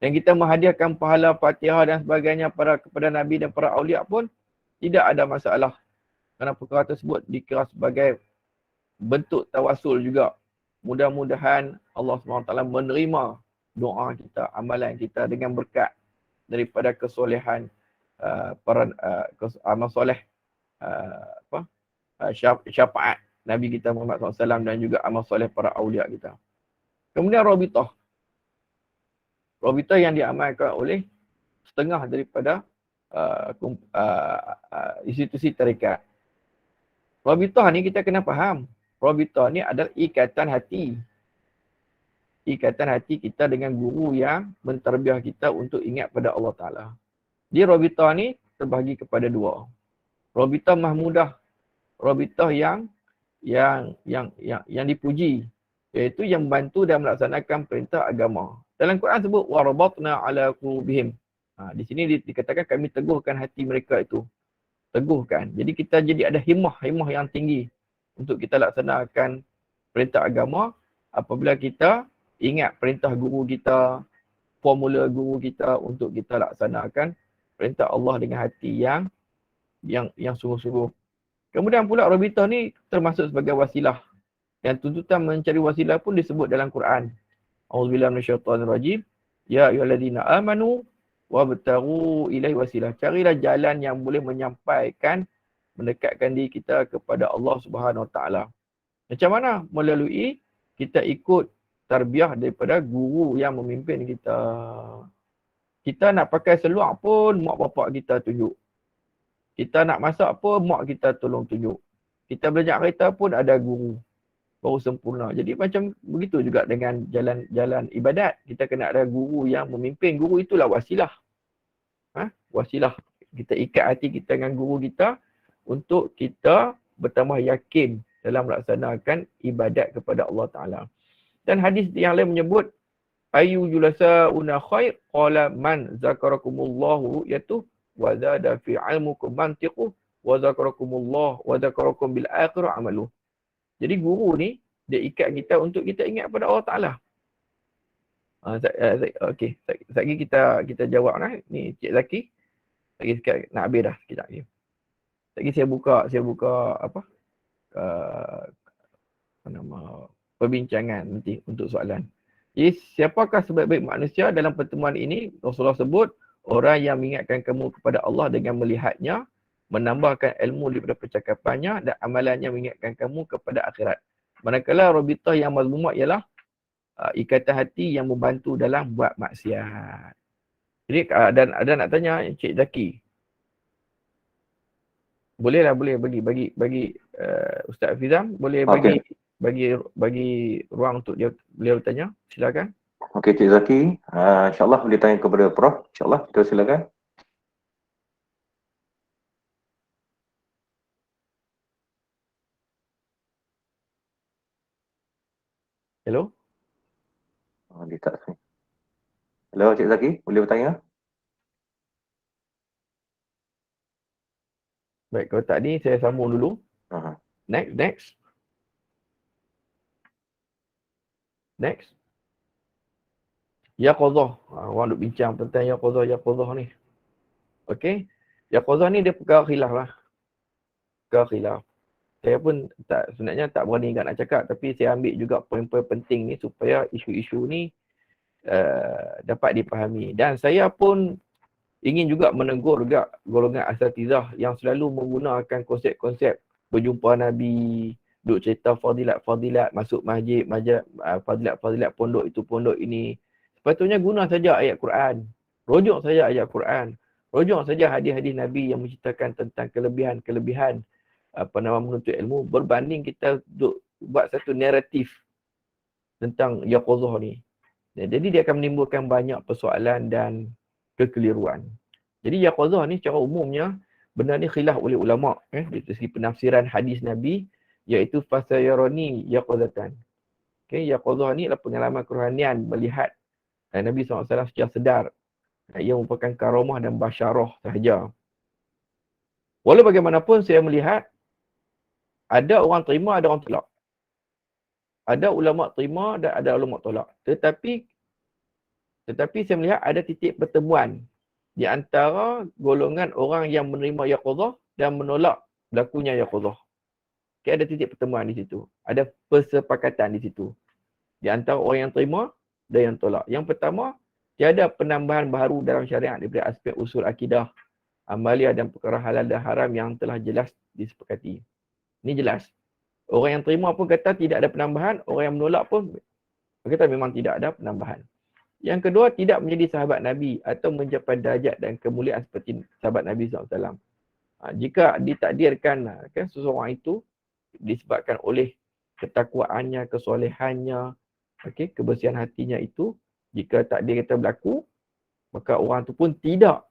Dan kita menghadiahkan pahala Fatihah dan sebagainya kepada Nabi dan para awliya pun tidak ada masalah. Kerana perkara tersebut dikira sebagai bentuk tawasul juga. Mudah-mudahan Allah SWT menerima doa kita, amalan kita dengan berkat daripada kesolehan amal soleh, syafaat Nabi kita Muhammad SAW dan juga amal soleh para awliya kita. Kemudian Rabitah. Rabitah yang diamalkan oleh setengah daripada institusi tarekat. Rabitah ni kita kena faham. Rabitah ni adalah ikatan hati. Ikatan hati kita dengan guru yang mentarbiah kita untuk ingat pada Allah Ta'ala. Di Rabitah ni terbahagi kepada dua. Rabitah Mahmudah. Rabitah yang dipuji. Iaitu yang membantu dan melaksanakan perintah agama. Dalam Quran sebut warabatna ala qulubihim. Di sini dikatakan kami teguhkan hati mereka itu. Teguhkan. Jadi kita jadi ada himmah yang tinggi untuk kita laksanakan perintah agama apabila kita ingat perintah guru kita, formula guru kita untuk kita laksanakan perintah Allah dengan hati yang sungguh-sungguh. Kemudian pula Rabitah ni termasuk sebagai wasilah. Dan tuntutan mencari wasilah pun disebut dalam Quran. A'udzubillahi minasyaitonirrajim. Ya ayyuhallazina amanu wabtaghu ilaihi wasilah. Carilah jalan yang boleh menyampaikan, mendekatkan diri kita kepada Allah Subhanahu Wa Taala. Macam mana? Melalui kita ikut tarbiyah daripada guru yang memimpin kita. Kita nak pakai seluar pun mak bapak kita tunjuk. Kita nak masak pun mak kita tolong tunjuk. Kita belajar kereta pun ada guru. Baru sempurna. Jadi macam begitu juga dengan jalan ibadat. Kita kena ada guru yang memimpin. Guru itulah wasilah. Wasilah. Kita ikat hati kita dengan guru kita untuk kita bertambah yakin dalam melaksanakan ibadat kepada Allah Ta'ala. Dan hadis yang lain menyebut ayu julasa'una khair qala man zakarakumullahu yatuh wa zada fi ilmukum mantiqu wa zakarakumullah wa zakarakum bil akhir amalu. Jadi guru ni dia ikat kita untuk kita ingat pada Allah Ta'ala. Okey, lagi kita jawab lah. Ni Cik Zaki. Lagi sikit nak habis dah sekejap lagi. Lagi saya buka apa nama perbincangan nanti untuk soalan. Jadi siapakah sebaik-baik manusia? Dalam pertemuan ini Rasulullah sebut orang yang mengingatkan kamu kepada Allah dengan melihatnya, menambahkan ilmu daripada percakapannya dan amalannya mengingatkan kamu kepada akhirat. Manakala rabitah yang mazmumah ialah ikatan hati yang membantu dalam buat maksiat. Jadi ada nak tanya Cik Zaki. Bolehlah, boleh bagi Ustaz Fizam, boleh Okey. bagi ruang untuk beliau bertanya. Silakan. Okey, Cik Zaki. InsyaAllah boleh tanya kepada Prof. InsyaAllah, kita silakan. Hello. Dia tak sini. Hello, Cik Zaki. Boleh bertanya? Baik, kalau tak ni saya sambung dulu. Aha. Next. Yaqadhah. Orang duk bincang tentang Yaqadhah ni. Okey. Yaqadhah ni dia perkara khilaf lah. Perkara khilaf. Saya pun sebenarnya tak berani nak cakap, tapi saya ambil juga poin-poin penting ni supaya isu-isu ni dapat dipahami. Dan saya pun ingin juga menegur juga golongan asatizah yang selalu menggunakan konsep-konsep berjumpa Nabi, duk cerita fadilat-fadilat, masuk masjid, fadilat-fadilat pondok itu, pondok ini. Sepatutnya guna saja ayat Quran. Rujuk saja ayat Quran. Rujuk saja hadis-hadis Nabi yang menceritakan tentang kelebihan-kelebihan menuntut ilmu, berbanding kita duk buat satu naratif tentang Yaqadhah ni. Jadi dia akan menimbulkan banyak persoalan dan kekeliruan. Jadi Yaqadhah ni secara umumnya benda ni khilaf oleh ulama dari segi penafsiran hadis Nabi, iaitu fasayarani yaqadhatan. Okey, Yaqadhah ni adalah pengalaman kerohanian melihat Nabi SAW secara sedar. Ia merupakan karamah dan basyarah sahaja. Walau bagaimanapun saya melihat ada orang terima, ada orang tolak. Ada ulama terima dan ada ulama tolak. Tetapi saya melihat ada titik pertemuan di antara golongan orang yang menerima Yaqadhah dan menolak berlakunya Yaqadhah. Okay, ada titik pertemuan di situ. Ada persepakatan di situ. Di antara orang yang terima dan yang tolak. Yang pertama, tiada penambahan baru dalam syariat daripada aspek usul akidah, amalia dan perkara halal dan haram yang telah jelas disepakati. Ini jelas. Orang yang terima pun kata tidak ada penambahan, orang yang menolak pun kata memang tidak ada penambahan. Yang kedua, tidak menjadi sahabat Nabi atau mencapai darjat dan kemuliaan seperti sahabat Nabi SAW. Jika ditakdirkan seseorang itu disebabkan oleh ketakwaannya, kesolehannya, kebersihan hatinya itu, jika takdir kita berlaku, maka orang itu pun tidak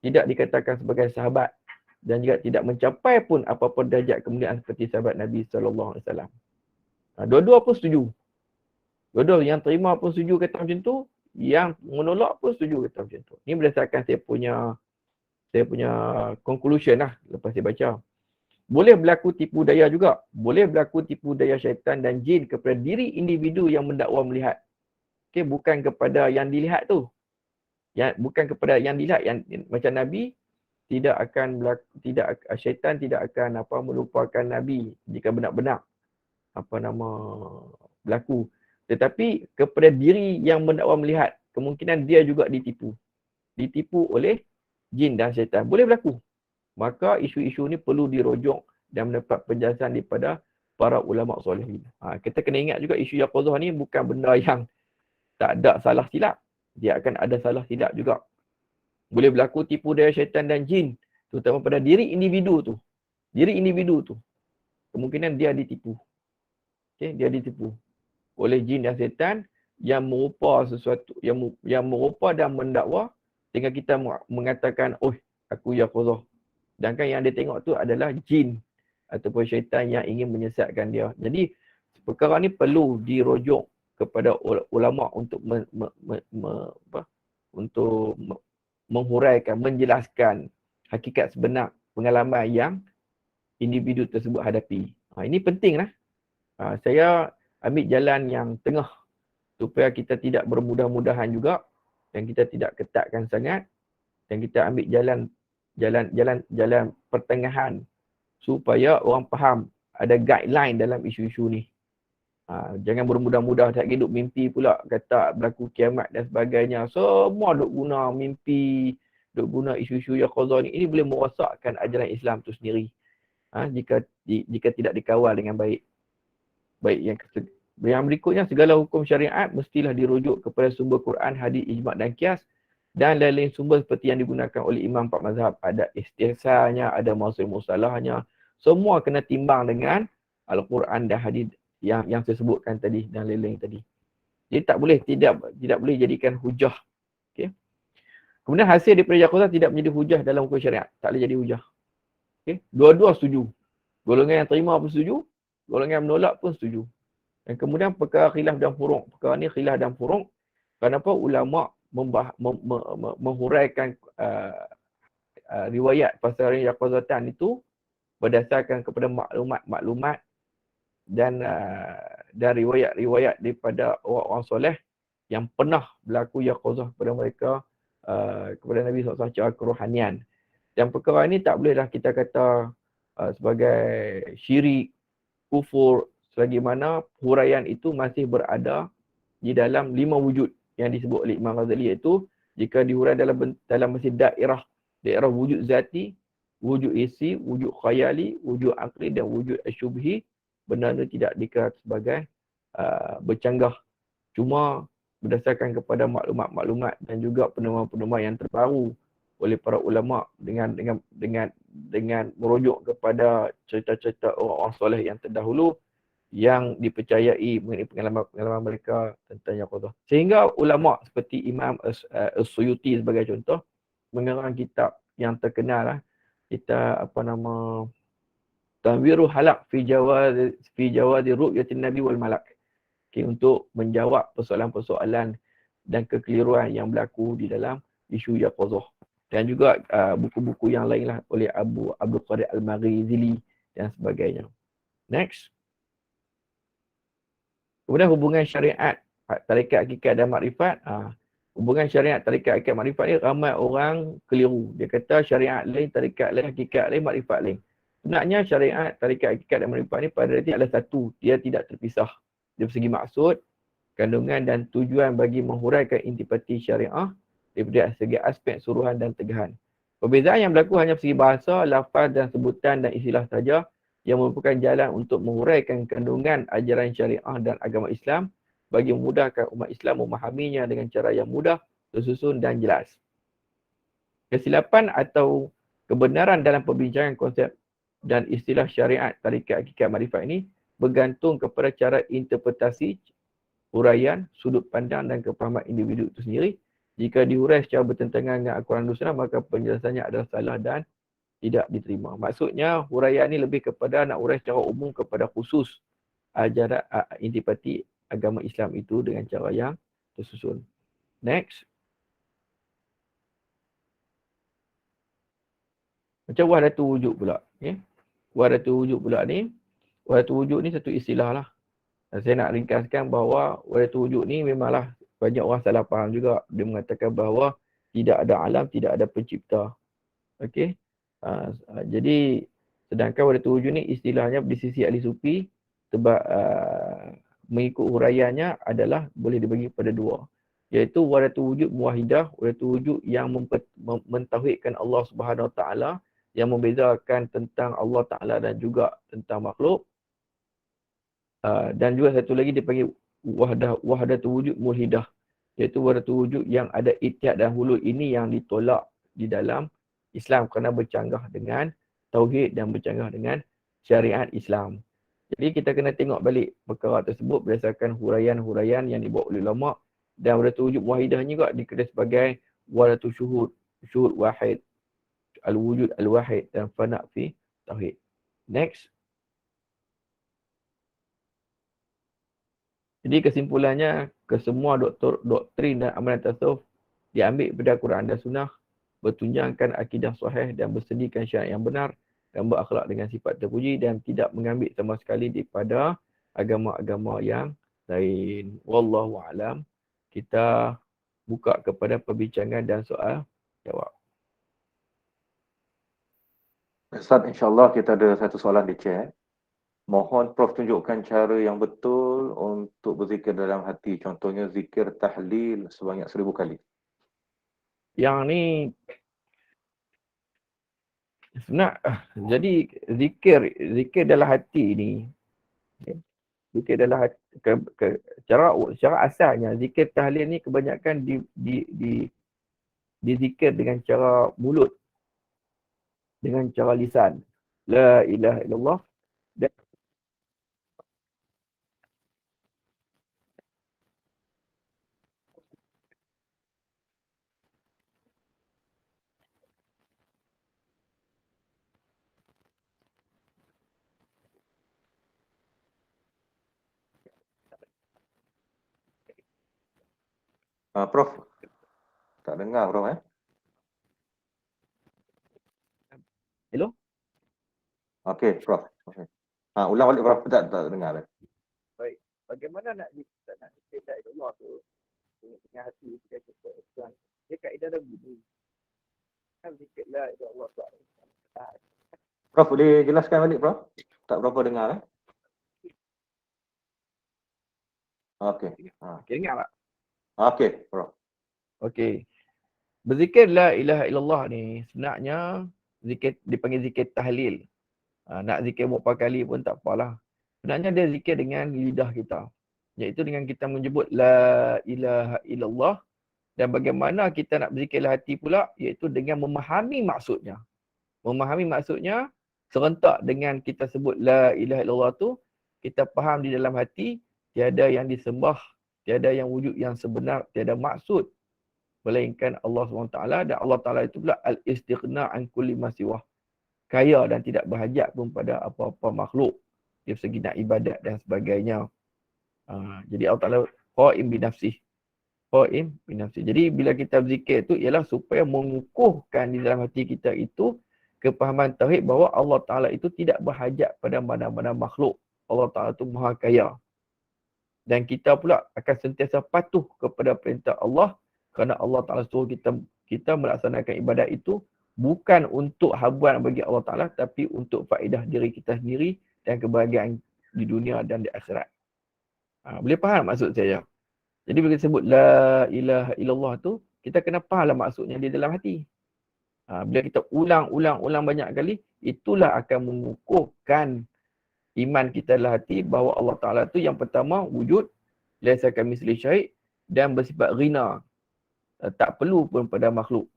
dikatakan sebagai sahabat dan juga tidak mencapai pun apa-apa darjat kemuliaan seperti sahabat Nabi SAW. Dua-dua pun setuju. Dua-dua yang terima pun setuju kata macam tu, yang menolak pun setuju kata macam tu. Ini berdasarkan saya punya conclusion lah lepas saya baca. Boleh berlaku tipu daya juga. Boleh berlaku tipu daya syaitan dan jin kepada diri individu yang mendakwa melihat. Bukan kepada yang dilihat tu. Bukan kepada yang dilihat. Yang macam Nabi, syaitan tidak akan melupakan Nabi jika benar-benar berlaku. Tetapi kepada diri yang mendakwa melihat, kemungkinan dia juga ditipu. Ditipu oleh jin dan syaitan. Boleh berlaku. Maka isu-isu ni perlu dirujuk dan mendapat penjelasan daripada para ulama solehin. Kita kena ingat juga isu Yaqadhah ni bukan benda yang tak ada salah silap. Dia akan ada salah silap juga. Boleh berlaku tipu daya syaitan dan jin, terutama pada diri individu tu. Diri individu tu. Kemungkinan dia ditipu. Dia ditipu oleh jin dan syaitan yang merupa sesuatu yang merupa dan mendakwa sehingga kita mengatakan, "Oh, aku Yaqadhah." Sedangkan yang dia tengok tu adalah jin ataupun syaitan yang ingin menyesatkan dia. Jadi perkara ni perlu dirujuk kepada ulama untuk menghuraikan, menjelaskan hakikat sebenar pengalaman yang individu tersebut hadapi. Ini penting lah. Saya ambil jalan yang tengah supaya kita tidak bermudah-mudahan juga dan kita tidak ketatkan sangat dan kita ambil jalan pertengahan supaya orang faham ada guideline dalam isu-isu ni. Jangan bermudah-mudah tak hidup mimpi pula kata berlaku kiamat dan sebagainya. Semua duk guna mimpi, duk guna isu-isu Yaqadhah ni. Ini boleh merosakkan ajaran Islam tu sendiri. Jika tidak dikawal dengan baik. Baik, yang berikutnya, segala hukum syariat mestilah dirujuk kepada sumber Quran, hadis, ijma' dan qiyas dan lain-lain sumber seperti yang digunakan oleh imam empat mazhab. Ada istihsannya, ada mausul musalahnya. Semua kena timbang dengan Al-Quran dan hadis yang saya sebutkan tadi dan lain-lain tadi. Jadi tidak boleh jadikan hujah. Okay. Kemudian hasil daripada Yaquzah tidak menjadi hujah dalam hukum syariat. Tak boleh jadi hujah. Okay. Dua-dua setuju. Golongan yang terima pun setuju. Golongan yang menolak pun setuju. Dan kemudian perkara khilaf dan furuk. Perkara ni khilaf dan furuk. Kenapa ulama menghuraikan riwayat pasal Yaquzatan itu berdasarkan kepada maklumat dan riwayat-riwayat daripada orang-orang soleh yang pernah berlaku Yaquzah kepada mereka, kepada Nabi SAW secara kerohanian. Dan perkara ini tak bolehlah kita kata sebagai syirik, kufur, selagi mana huraian itu masih berada di dalam 5 wujud yang disebut oleh Imam Ghazali, iaitu jika dihurai dalam masih daerah wujud zati, wujud isi, wujud khayali, wujud akli dan wujud asyubhi, benda itu tidak dikira sebagai bercanggah. Cuma berdasarkan kepada maklumat-maklumat dan juga penemuan-penemuan yang terbaru oleh para ulama dengan merujuk kepada cerita-cerita orang-orang soleh yang terdahulu yang dipercayai mengenai pengalaman mereka tentang Yaquzah. Sehingga ulama seperti Imam As-Suyuti sebagai contoh mengarang kitab yang terkenal kita Tanwirul Halaq fi jawazi ru'yatin Nabi wal Malak. Okay, untuk menjawab persoalan-persoalan dan kekeliruan yang berlaku di dalam isu Yaquzah. Dan juga buku-buku yang lainlah oleh Abdul Qadir Al-Maghizili dan sebagainya. Next. Kemudian hubungan syariat, tarekat, hakikat dan makrifat. Hubungan syariat, tarekat, hakikat, makrifat ni ramai orang keliru. Dia kata syariat lain, tarekat lain, hakikat lain, makrifat lain. Sebenarnya syariat, tarekat, hakikat dan makrifat ni pada realiti adalah satu. Dia tidak terpisah. Dari segi maksud, kandungan dan tujuan bagi menghuraikan intipati syariah daripada segi aspek suruhan dan tegahan. Perbezaan yang berlaku hanya segi bahasa, lafaz dan sebutan dan istilah saja yang merupakan jalan untuk menguraikan kandungan ajaran syariah dan agama Islam bagi memudahkan umat Islam memahaminya dengan cara yang mudah, tersusun dan jelas. Kesilapan atau kebenaran dalam perbincangan konsep dan istilah syariat, tarekat, hakikat, makrifat ini bergantung kepada cara interpretasi, huraian, sudut pandang dan kefahaman individu itu sendiri. Jika dihurai secara bertentangan dengan Al-Quran dan Sunnah, maka penjelasannya adalah salah dan tidak diterima. Maksudnya huraian ini lebih kepada nak hurai secara umum kepada khusus ajaran intipati agama Islam itu dengan cara yang tersusun. Next. Macam wahdatul wujud pula. Okay? Wahdatul wujud pula ni, wahdatul wujud ni satu istilah lah. Dan saya nak ringkaskan bahawa wahdatul wujud ni memanglah banyak orang salah faham juga. Dia mengatakan bahawa tidak ada alam, tidak ada pencipta. Okey. Jadi sedangkan wahdatul wujud ni istilahnya di sisi ahli sufi mengikut huraiannya adalah boleh dibagi pada dua, iaitu wahdatul wujud muwahidah, wahdatul wujud yang mentauhidkan Allah Subhanahu Wa Taala, yang membezakan tentang Allah Taala dan juga tentang makhluk. Dan juga satu lagi dipanggil wahdatul wujud mulhidah, iaitu wahdatul wujud yang ada ittihad dan hulul. Ini yang ditolak di dalam Islam kerana bercanggah dengan tauhid dan bercanggah dengan syariat Islam. Jadi kita kena tengok balik perkara tersebut berdasarkan huraian-huraian yang dibuat oleh ulama. Dan wahdatul wujud muwahidah juga dikenal sebagai wahdatul syuhud wahid, al-wujud al-wahid dan fana' fi tauhid. Next. Jadi kesimpulannya, kesemua doktrin dan amalan tasawuf diambil daripada Quran dan Sunnah, bertunjangkan akidah sahih dan bersendirikan syariat yang benar dan berakhlak dengan sifat terpuji dan tidak mengambil sama sekali daripada agama-agama yang lain. Wallahu a'lam. Kita buka kepada perbincangan dan soal jawab. Ustaz, insyaAllah kita ada satu soalan di chat. Mohon Prof tunjukkan cara yang betul untuk berzikir dalam hati. Contohnya zikir tahlil sebanyak 1000 kali. Yang ni sebenarnya, jadi zikir dalam hati ni, Zikir adalah secara asalnya zikir tahlil ni kebanyakan dizikir dengan cara mulut, dengan cara lisan. La ilaha illallah. Dan Prof, tak dengar Prof hello? Okey, Prof. Okay. Ulang balik Prof, tak dengar dah. Baik. Bagaimana nak zikir la ilaha illallah tu dengan hati kita Islam? Dia kaedah dah begini. Kan zikir la ilaha illallah tu. Prof, boleh jelaskan balik Prof? Tak berapa dengar Okey. Okay, ingat tak? Okey, Prof. Okey. Berzikir la ilaha illallah ni sebenarnya zikir dipanggil zikir tahlil. Nak zikir berapa kali pun tak apalah. Sebenarnya dia zikir dengan lidah kita. Iaitu dengan kita menyebut la ilaha illallah. Dan bagaimana kita nak berzikirlah hati pula, iaitu dengan memahami maksudnya. Memahami maksudnya serentak dengan kita sebut la ilaha illallah tu, kita faham di dalam hati tiada yang disembah, tiada yang wujud yang sebenar, tiada maksud melainkan Allah SWT, dan Allah Taala itu pula al-istighna an kulli ma siwah. Kaya dan tidak berhajat pun pada apa-apa makhluk dari segi nak ibadat dan sebagainya. Jadi Allah Taala qaim bi nafsih. Qaim bi nafsih. Jadi bila kita berzikir tu ialah supaya mengukuhkan di dalam hati kita itu kepahaman tauhid bahawa Allah Taala itu tidak berhajat pada mana-mana makhluk. Allah Taala itu Maha Kaya. Dan kita pula akan sentiasa patuh kepada perintah Allah kerana Allah Taala suruh kita melaksanakan ibadat itu bukan untuk habuan bagi Allah Taala tapi untuk faedah diri kita sendiri dan kebahagiaan di dunia dan di akhirat. Boleh faham maksud saya? Jadi bila kita sebut la ilaha illallah tu, kita kena fahamlah maksudnya di dalam hati. Bila kita ulang banyak kali, itulah akan mengukuhkan iman kita dalam hati bahawa Allah Taala tu yang pertama wujud, laisa kamitslihi syai' dan bersifat ghina. Tak perlu pun pada makhluk.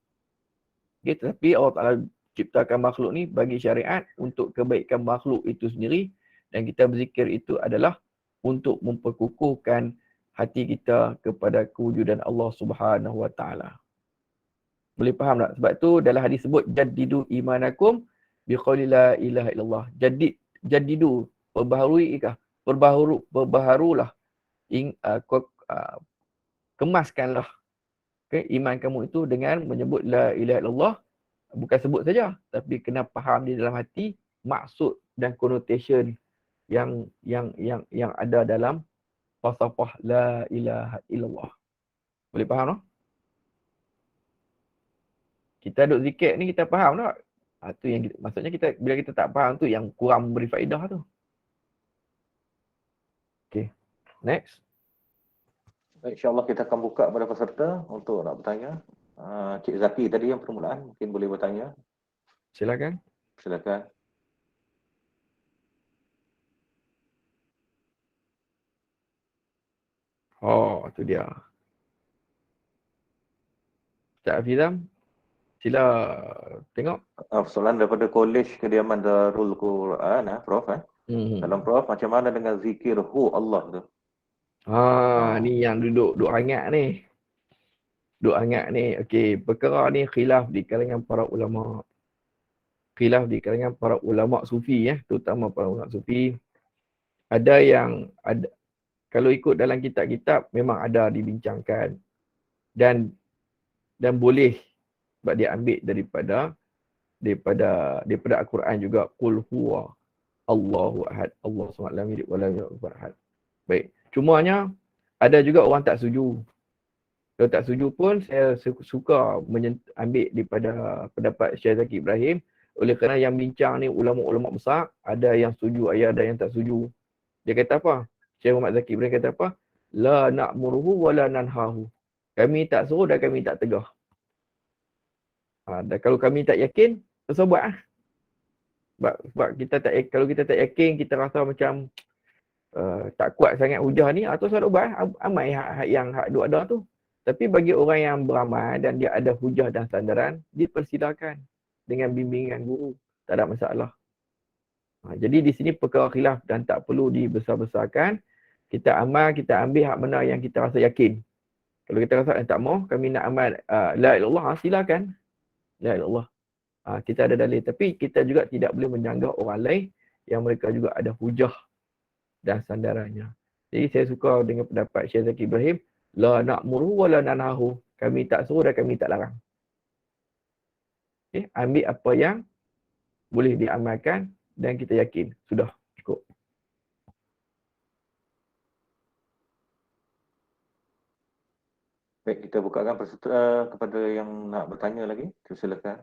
Okay, tetapi Allah Ta'ala ciptakan makhluk ni bagi syariat untuk kebaikan makhluk itu sendiri, dan kita berzikir itu adalah untuk memperkukuhkan hati kita kepada kewujudan Allah Subhanahu Wa Ta'ala. Boleh faham tak? Sebab tu dalam hadis sebut jaddidu imanakum biqauli la ilaha illallah. Jaddidu, perbaharulah. Kemaskanlah iman kamu itu dengan menyebut la ilaha illallah. Bukan sebut saja, tapi kena faham di dalam hati maksud dan connotation yang ada dalam falsafah la ilaha illallah. Boleh faham tak? Kita duk zikir ni kita faham tak? Tu yang maksudnya kita bila kita tak faham tu yang kurang memberi faedah tu. Okay. Next. InsyaAllah kita akan buka kepada peserta untuk nak bertanya. Cik Zaki tadi yang permulaan mungkin boleh bertanya. Silakan. Silakan. Oh, tu dia. Ustaz Hafizam, sila tengok. Soalan daripada Kolej Kediaman Darul Quran, Prof. Dalam Prof, macam mana dengan zikir hu Allah tu? Ni yang duduk hangat ni. Duk hangat ni. Okey, perkara ni khilaf di kalangan para ulama. Khilaf di kalangan para ulama sufi terutama para ulama sufi. Ada yang kalau ikut dalam kitab-kitab memang ada dibincangkan dan boleh sebab dia ambil daripada Al-Quran juga, qul huwa Allahu ahad, Allah SWT lam yalid wa lam yulad ahad. Baik. Cumanya ada juga orang tak setuju. Kalau tak setuju pun saya suka ambil daripada pendapat Syekh Zaki Ibrahim, oleh kerana yang bincang ni ulama-ulama besar, ada yang setuju, ada yang tak setuju. Dia kata apa? Syekh Muhammad Zaki Ibrahim kata apa? La na'muruhu wa la nanhahu. Kami tak suruh dan kami tak tegah. Dan kalau kami tak yakin, terus buat sebab kita tak, kalau kita tak yakin, kita rasa macam tak kuat sangat hujah ni atau solat ubat amai yang hak duk ada tu. Tapi bagi orang yang beramal dan dia ada hujah dan sandaran, dipersilakan dengan bimbingan guru, tak ada masalah. Jadi di sini perkara khilaf dan tak perlu dibesar-besarkan. Kita amal, kita ambil hak mana yang kita rasa yakin. Kalau kita rasa tak mau, kami nak amal la ilallah, silakan. La ilallah. Kita ada dalil, tapi kita juga tidak boleh menyanggah orang lain yang mereka juga ada hujah dan sandarannya. Jadi saya suka dengan pendapat Syekh Zaki Ibrahim, la na'muru wa la nanhahu. Kami tak suruh dan kami tak larang. Okay? Ambil apa yang boleh diamalkan dan kita yakin. Sudah, cukup. Baik, kita bukakan peserta kepada yang nak bertanya lagi. Silakan.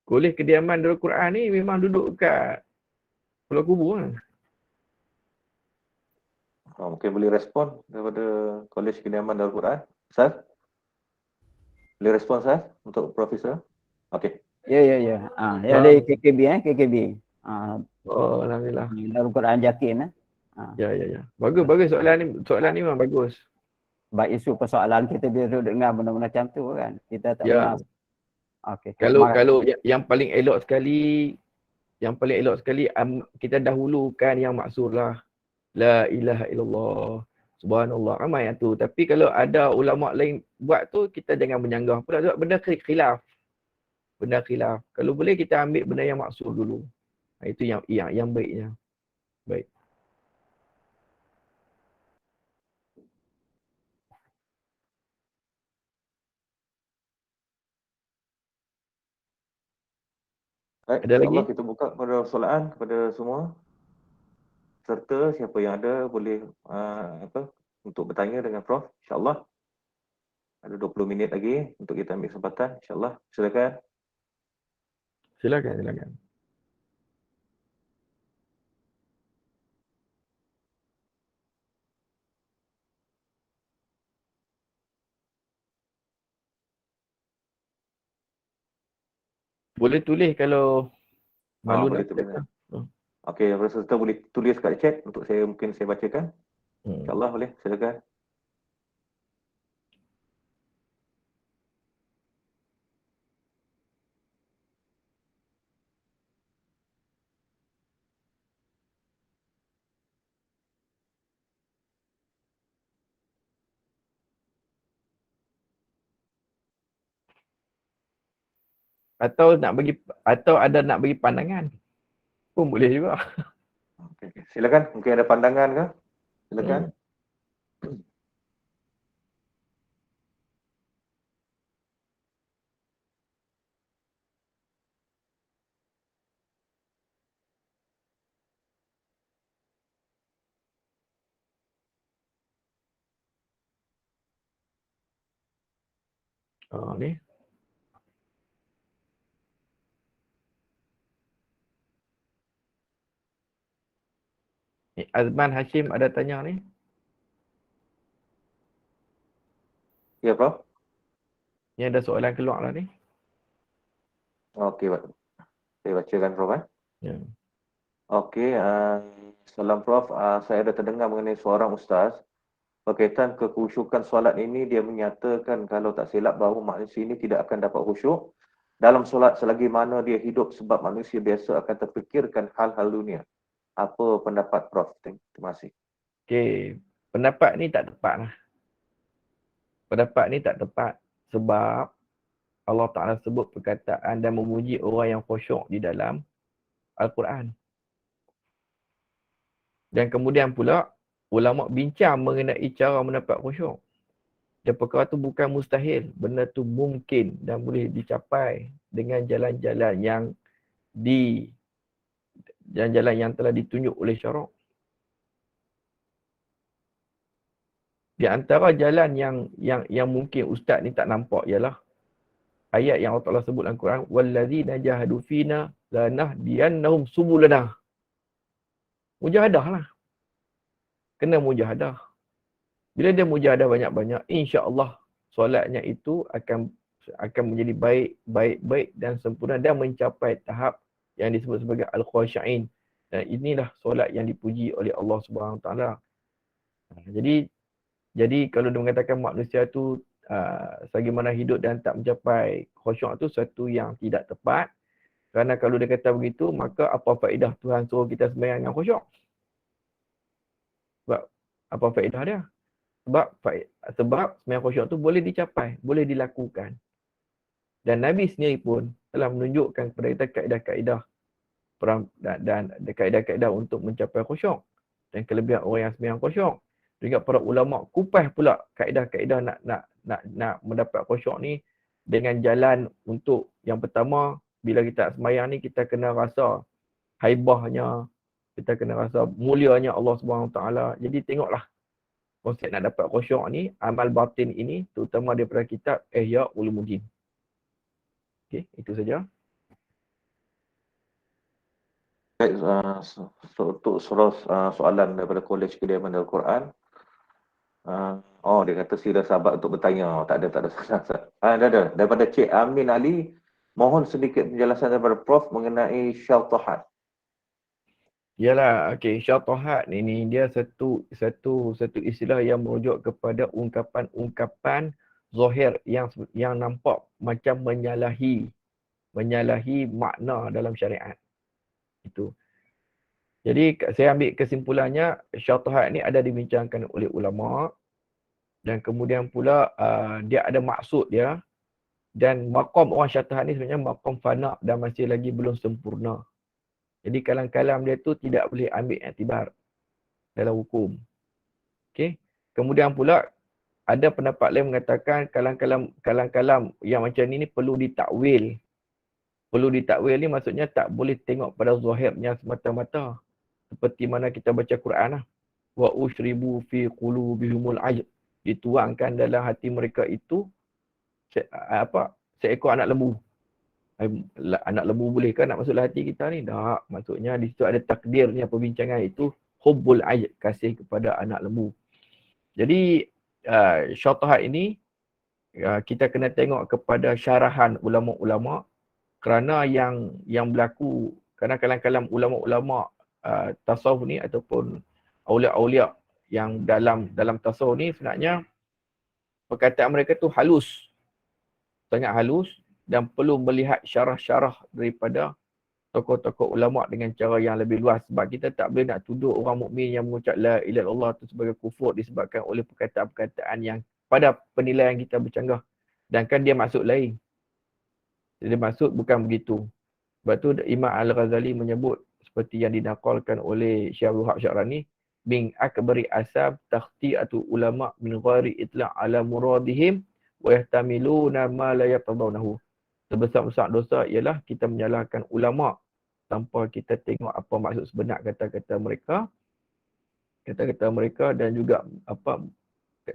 Kolej kediaman Darul Quran ni memang duduk kat Pulau Kubur kan? Mungkin boleh respon daripada Kolej Kediaman Darul Quran. Ustaz? Boleh respon Ustaz untuk Profesor? Okey. Ya. Dari KKB KKB. Oh, alhamdulillah. Darul Quran Jakin Ya. Bagus soalan ni memang bagus. Baik, isu persoalan kita bila dengar benda-benda macam tu kan. Kita tak Ya. pernah. Okey. Kalau yang paling elok sekali kita dahulukan yang maksur lah. La ilaha illallah. Subhanallah. Ramai yang tu. Tapi kalau ada ulama lain buat tu, kita jangan menyanggah pula sebab benda khilaf. Benda khilaf. Kalau boleh kita ambil benda yang maksur dulu. Itu yang baiknya. Baik. Baik, Ada lagi? InsyaAllah kita buka kepada soalan kepada semua. Serta siapa yang ada boleh untuk bertanya dengan Prof. InsyaAllah. Ada 20 minit lagi untuk kita ambil kesempatan. InsyaAllah. Silakan. Silakan. Boleh tulis kalau malu Boleh nak tulis. cakap. Okey, peserta boleh tulis kat chat untuk mungkin saya bacakan. InsyaAllah boleh. Silakan. Atau ada nak bagi pandangan pun boleh juga. Okay. Silakan. Mungkin ada pandangan ke? Silakan. Ni. Azman Hashim ada tanya ni. Ya, Prof. Ni ada soalan keluar lah ni. Okey, saya bacakan Prof. Ya. Okey, salam Prof. Saya ada terdengar mengenai seorang ustaz berkaitan kekhusyukan solat ini. Dia menyatakan kalau tak silap bahawa manusia ini tidak akan dapat khusyuk dalam solat selagi mana dia hidup sebab manusia biasa akan terfikirkan hal-hal dunia. Apa pendapat Prof? Terima kasih. Okey, pendapat ni tak tepat lah. Pendapat ni tak tepat sebab Allah Ta'ala sebut perkataan dan memuji orang yang khusyuk di dalam Al-Quran. Dan kemudian pula, ulama bincang mengenai cara mendapat khusyuk. Dan perkara tu bukan mustahil. Benda tu mungkin dan boleh dicapai dengan jalan-jalan yang telah ditunjuk oleh syarak. Di antara jalan yang mungkin ustaz ni tak nampak ialah ayat yang Allah Ta'ala sebut dalam Quran, wallazina jahadu fina lanahdiyannahum subulana. Mujahadah lah. Kena mujahadah. Bila dia mujahadah banyak-banyak, insya-Allah solatnya itu akan menjadi baik dan sempurna dan mencapai tahap yang disebut sebagai al-khashi'in. Dan inilah solat yang dipuji oleh Allah Subhanahu Wa Taala. Jadi kalau dia mengatakan manusia tu bagaimana hidup dan tak mencapai khusyuk tu satu yang tidak tepat. Kerana kalau dia kata begitu, maka apa faedah Tuhan suruh kita sembahyang dengan khusyuk? Sebab apa faedah dia? Sebab sembahyang khusyuk tu boleh dicapai, boleh dilakukan. Dan Nabi sendiri pun telah menunjukkan kepada kita kaedah-kaedah dan kaedah-kaedah untuk mencapai khusyuk dan kelebihan orang yang sembahyang khusyuk. Juga para ulama kupas pula kaedah-kaedah nak mendapat khusyuk ni dengan jalan untuk yang pertama, bila kita sembahyang ni kita kena rasa haibahnya, kita kena rasa mulianya Allah Subhanahu Taala. Jadi tengoklah konsep nak dapat khusyuk ni, amal batin ini terutama daripada kitab Ihya Ulumuddin. Okey, itu saja. Baik, untuk soalan daripada Kolej Kediaman Al-Quran. Dia kata sila sahabat untuk bertanya. Tak ada salah. Ada. Daripada Cik Amin Ali, mohon sedikit penjelasan daripada Prof mengenai syartahat. Yalah, okey, syartahat ini dia satu istilah yang merujuk kepada ungkapan-ungkapan zahir yang nampak macam menyalahi makna dalam syariat. Itu. Jadi saya ambil kesimpulannya, syartahat ni ada dibincangkan oleh ulama dan kemudian pula dia ada maksud dia, dan maqam orang syartahat ni sebenarnya maqam fana dan masih lagi belum sempurna. Jadi kalam-kalam dia tu tidak boleh ambil iktibar dalam hukum. Okey. Kemudian pula ada pendapat lain mengatakan kalam-kalam yang macam ni perlu ditakwil. Perlu ditakwil ni maksudnya tak boleh tengok pada zahirnya semata-mata. Seperti mana kita baca Quran lah. Wa ushribu fi qulubihimul ajr. Dituangkan dalam hati mereka itu seekor anak lembu. Anak lembu boleh ke nak masuk dalam hati kita ni? Tak. Maksudnya di situ ada takdirnya perbincangan itu hubbul ajr, kasih kepada anak lembu. Jadi syartahat ini kita kena tengok kepada syarahan ulama-ulama, kerana yang berlaku, kerana kalam-kalam ulama-ulama tasawuf ni ataupun aulia-aulia yang dalam tasawuf ni sebenarnya perkataan mereka tu halus. Sangat halus dan perlu melihat syarah-syarah daripada tokoh-tokoh ulama dengan cara yang lebih luas, sebab kita tak boleh nak tuduh orang mukmin yang mengucap la ilaha illallah tu sebagai kufur disebabkan oleh perkataan-perkataan yang pada penilaian kita bercanggah, sedangkan dia maksud lain. Dia maksud bukan begitu. Sebab tu Imam Al-Ghazali menyebut seperti yang dinakalkan oleh Syekh Abdul Wahab Syarani, min akbari asab takhti'atu ulama min ghairi itla' ala muradihim wa yahtamiluna ma la yaqtadawnahu. Sebesar-besar dosa ialah kita menyalahkan ulama tanpa kita tengok apa maksud sebenar kata-kata mereka dan juga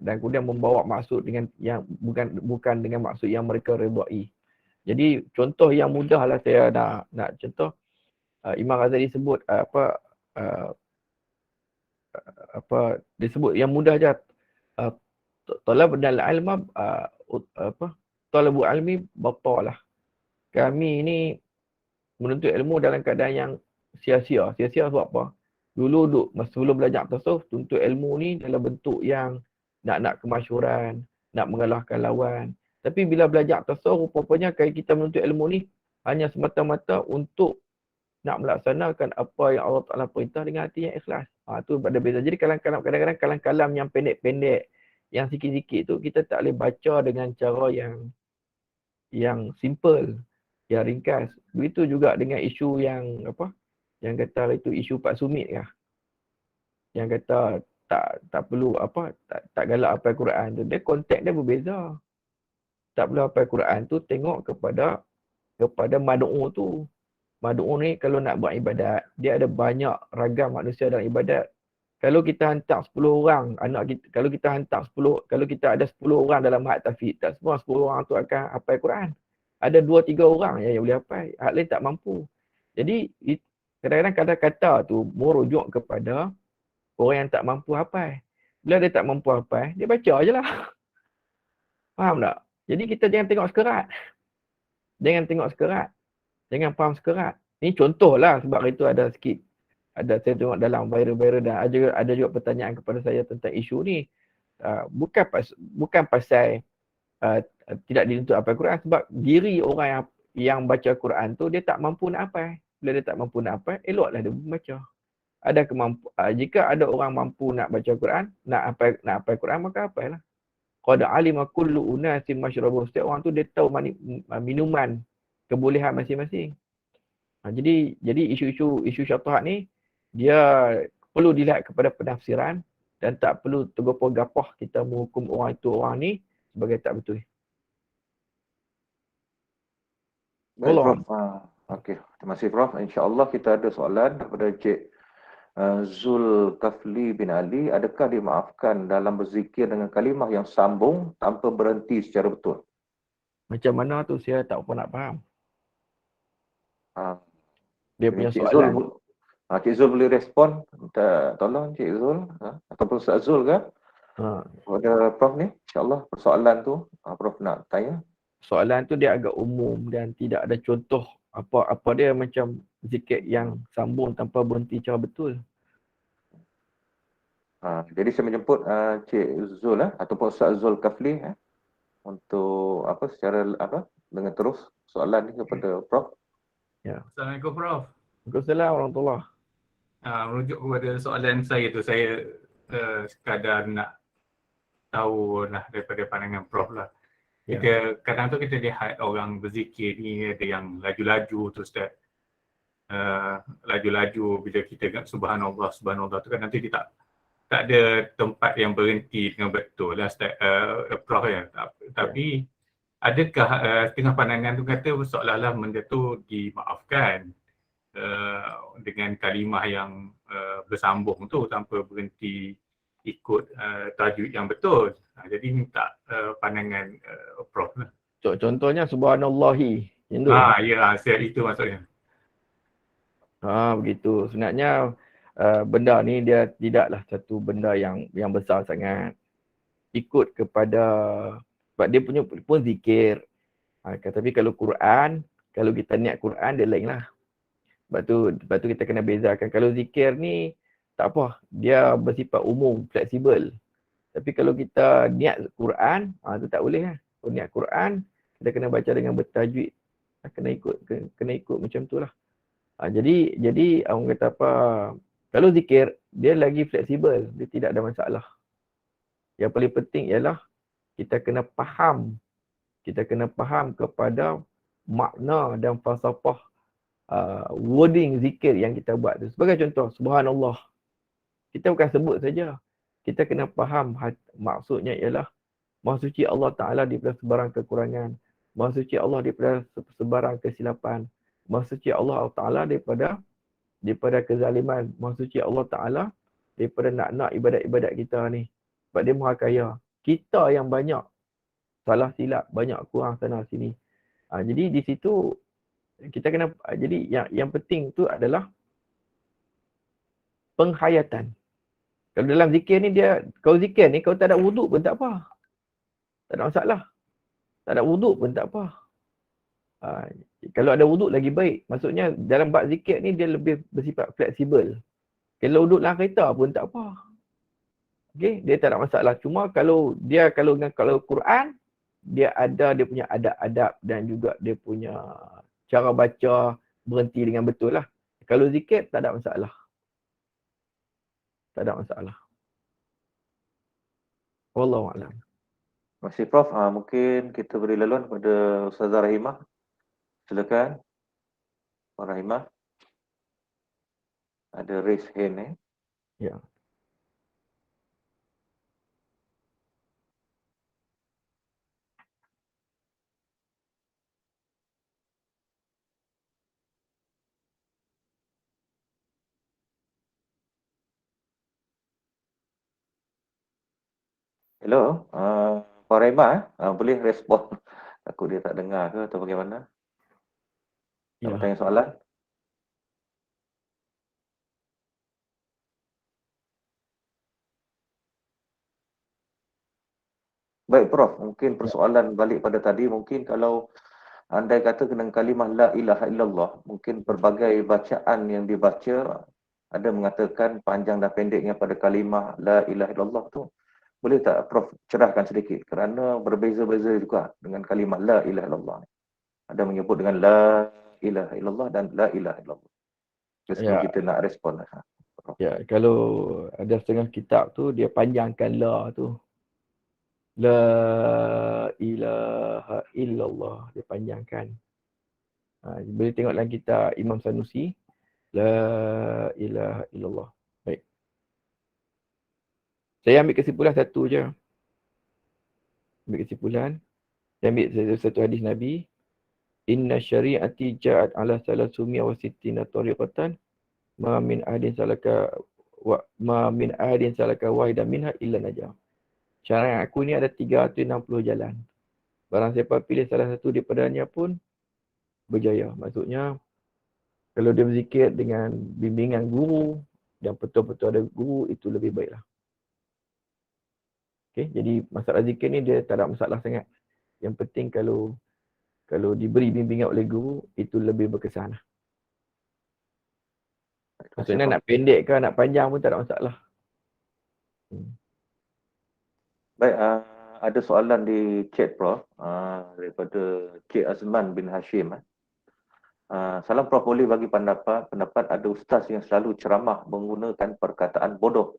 dan kemudian membawa maksud dengan yang bukan dengan maksud yang mereka redai. Jadi contoh yang mudah lah saya nak contoh, Imam Ghazali sebut disebut yang mudah je, talabul ilm talabul ilmi batalah. Kami ni menuntut ilmu dalam keadaan yang sia-sia. Sia-sia sebab apa? Dulu sebelum belajar tasawuf, tuntut ilmu ni dalam bentuk yang nak kemasyhuran, nak mengalahkan lawan. Tapi bila belajar tasawuf, rupanya kita menuntut ilmu ni hanya semata-mata untuk nak melaksanakan apa yang Allah Ta'ala perintah dengan hati yang ikhlas. Itu ada beza. Jadi kadang-kadang kalam-kalam yang pendek-pendek, yang sikit-sikit tu kita tak boleh baca dengan cara yang simple, yang ringkas. Begitu juga dengan isu yang yang kata itu isu Pak Sumit kah? Yang kata tak perlu tak galak hafal Quran tu. Dia konteks dia berbeza. Tak perlu hafal Quran tu, tengok kepada mad'u tu. Mad'u ni kalau nak buat ibadat, dia ada banyak ragam manusia dalam ibadat. Kalau kita hantar 10 orang anak kita, kalau kita ada 10 orang dalam mahad tahfidz, tak semua 10 orang tu akan hafal Quran. Ada 2-3 orang yang boleh hafal, hak lain tak mampu. Jadi kadang-kadang kata-kata tu merujuk kepada orang yang tak mampu hafal. Bila dia tak mampu hafal, dia baca je lah. Faham tak? Jadi kita jangan tengok sekerat. Jangan faham sekerat. Ni contoh lah, sebab itu ada sikit. Saya tengok dalam viral-viral dan ada juga pertanyaan kepada saya tentang isu ni. Bukan pasal tidak dituntut hafal Quran, sebab diri orang yang baca Quran tu dia tak mampu nak hafal. Bila dia tak mampu nak hafal, eloklah dia membaca. Jika ada orang mampu nak baca Quran, nak hafal Quran, maka hafal lah. Qad alima kullu unasin masyrabahum. Setiap orang tu dia tahu minuman kebolehan masing-masing. Jadi isu syatahat ni dia perlu dilihat kepada penafsiran dan tak perlu tergopoh-gapoh kita menghukum orang itu orang ni sebagai tak betul. Baik, Prof. Okey, terima kasih Prof. InsyaAllah kita ada soalan daripada Cik Zulkafli bin Ali. Adakah dimaafkan dalam berzikir dengan kalimah yang sambung tanpa berhenti secara betul? Macam mana tu saya tak pernah nak faham. Dia punya Cik soalan. Cik Zul boleh respon? Tolong Cik Zul ataupun Ustaz Zul ke? Kepada Prof ni, insyaAllah persoalan tu Prof nak tanya. Soalan tu dia agak umum dan tidak ada contoh apa dia macam zikir yang sambung tanpa berhenti cara betul. Jadi saya menjemput Cik Zul ataupun Ustaz Zul Kafli untuk secara dengan terus soalan ni kepada Prof. Ya. Assalamualaikum Prof. Waalaikumsalam warahmatullahi. Merujuk kepada soalan saya tu, saya sekadar nak tahu lah daripada pandangan Prof lah. Kadang tu kita lihat orang berzikir ni ada yang laju-laju tu Ustaz. Laju-laju bila kita ingat subhanallah tu kan nanti dia tak ada tempat yang berhenti dengan betul lah Ustaz, Prof ya. Tapi adakah setengah pandangan tu kata seolah-olah benda tu dimaafkan dengan kalimah yang bersambung tu tanpa berhenti ikut tajwid yang betul. Jadi minta pandangan Prof lah. Contohnya subhanallahi. Ya, itu maksudnya. Begitu. Sebenarnya benda ni dia tidaklah satu benda yang besar sangat. Ikut kepada, sebab dia punya pun zikir. Tapi kalau Quran, kalau kita niat Quran dia lain lah. Sebab tu kita kena bezakan. Kalau zikir ni tak apa, dia bersifat umum, fleksibel. Tapi kalau kita niat Quran, tu tak boleh lah. Kalau niat Quran, kita kena baca dengan bertajwid. Kena ikut macam tu lah. Jadi orang kata apa, kalau zikir, dia lagi fleksibel. Dia tidak ada masalah. Yang paling penting ialah kita kena faham. Kita kena faham kepada makna dan falsafah wording zikir yang kita buat tu. Sebagai contoh, subhanallah. Kita bukan sebut saja. Kita kena faham maksudnya ialah Maha suci Allah Ta'ala daripada sebarang kekurangan. Maha suci Allah daripada sebarang kesilapan. Maha suci Allah Ta'ala daripada kezaliman. Maha suci Allah Ta'ala daripada nak ibadat-ibadat kita ni. Sebab dia Maha Kaya. Kita yang banyak salah silap, banyak kurang sana sini. Jadi di situ kita kena, jadi yang penting tu adalah penghayatan. Kalau dalam zikir ni kalau zikir ni kalau tak ada wuduk pun tak apa. Tak ada masalah. Tak ada wuduk pun tak apa. Kalau ada wuduk lagi baik. Maksudnya dalam bab zikir ni dia lebih bersifat fleksibel. Kalau wuduk dalam kereta pun tak apa. Okey, dia tak ada masalah. Cuma kalau Quran, dia ada dia punya adab-adab dan juga dia punya cara baca berhenti dengan betul lah. Kalau zikir tak ada masalah. Tak ada masalah. Wallahu a'lam. Terima kasih Prof. Mungkin kita beri laluan kepada Ustazah Rahimah. Silakan. Puan Rahimah. Ada raise hand Ya. Hello. Puan Rahimah boleh respon. Takut dia tak dengar ke atau bagaimana? Nak bertanya soalan? Baik Prof, mungkin persoalan balik pada tadi, mungkin kalau andai kata dengan kalimah la ilaha illallah, mungkin berbagai bacaan yang dibaca ada mengatakan panjang dan pendeknya pada kalimah la ilaha illallah tu. Boleh tak Prof cerahkan sedikit? Kerana berbeza-beza juga dengan kalimah la ilaha illallah. Ada menyebut dengan la ilaha illallah dan la ilaha illallah. Sebelum Ya. kita nak respon. Ya, kalau ada setengah kitab tu dia panjangkan la tu. La ilaha illallah, dia panjangkan. Boleh tengok dalam kitab Imam Sanusi. La ilaha illallah. Baik. Saya ambil kesimpulan satu je. Ambil kesimpulan. Saya ambil satu hadis Nabi. Inna syari'ati ja'at ala salasumi wa sittina tariqatan. Ma min ahadin salaka wahidan minha illa najah. Syariat aku ni ada 360 jalan. Barang siapa pilih salah satu daripadanya pun berjaya. Maksudnya, kalau dia berzikir dengan bimbingan guru dan betul-betul ada guru, itu lebih baiklah. Okay, jadi masalah zikir ni dia tak ada masalah sangat. Yang penting kalau diberi bimbingan oleh guru, itu lebih berkesan. Maksudnya nak pendek ke nak panjang pun tak ada masalah. Baik, ada soalan di chat Prof daripada Cik Azman bin Hashim. Salam Prof, boleh bagi pendapat ada ustaz yang selalu ceramah menggunakan perkataan bodoh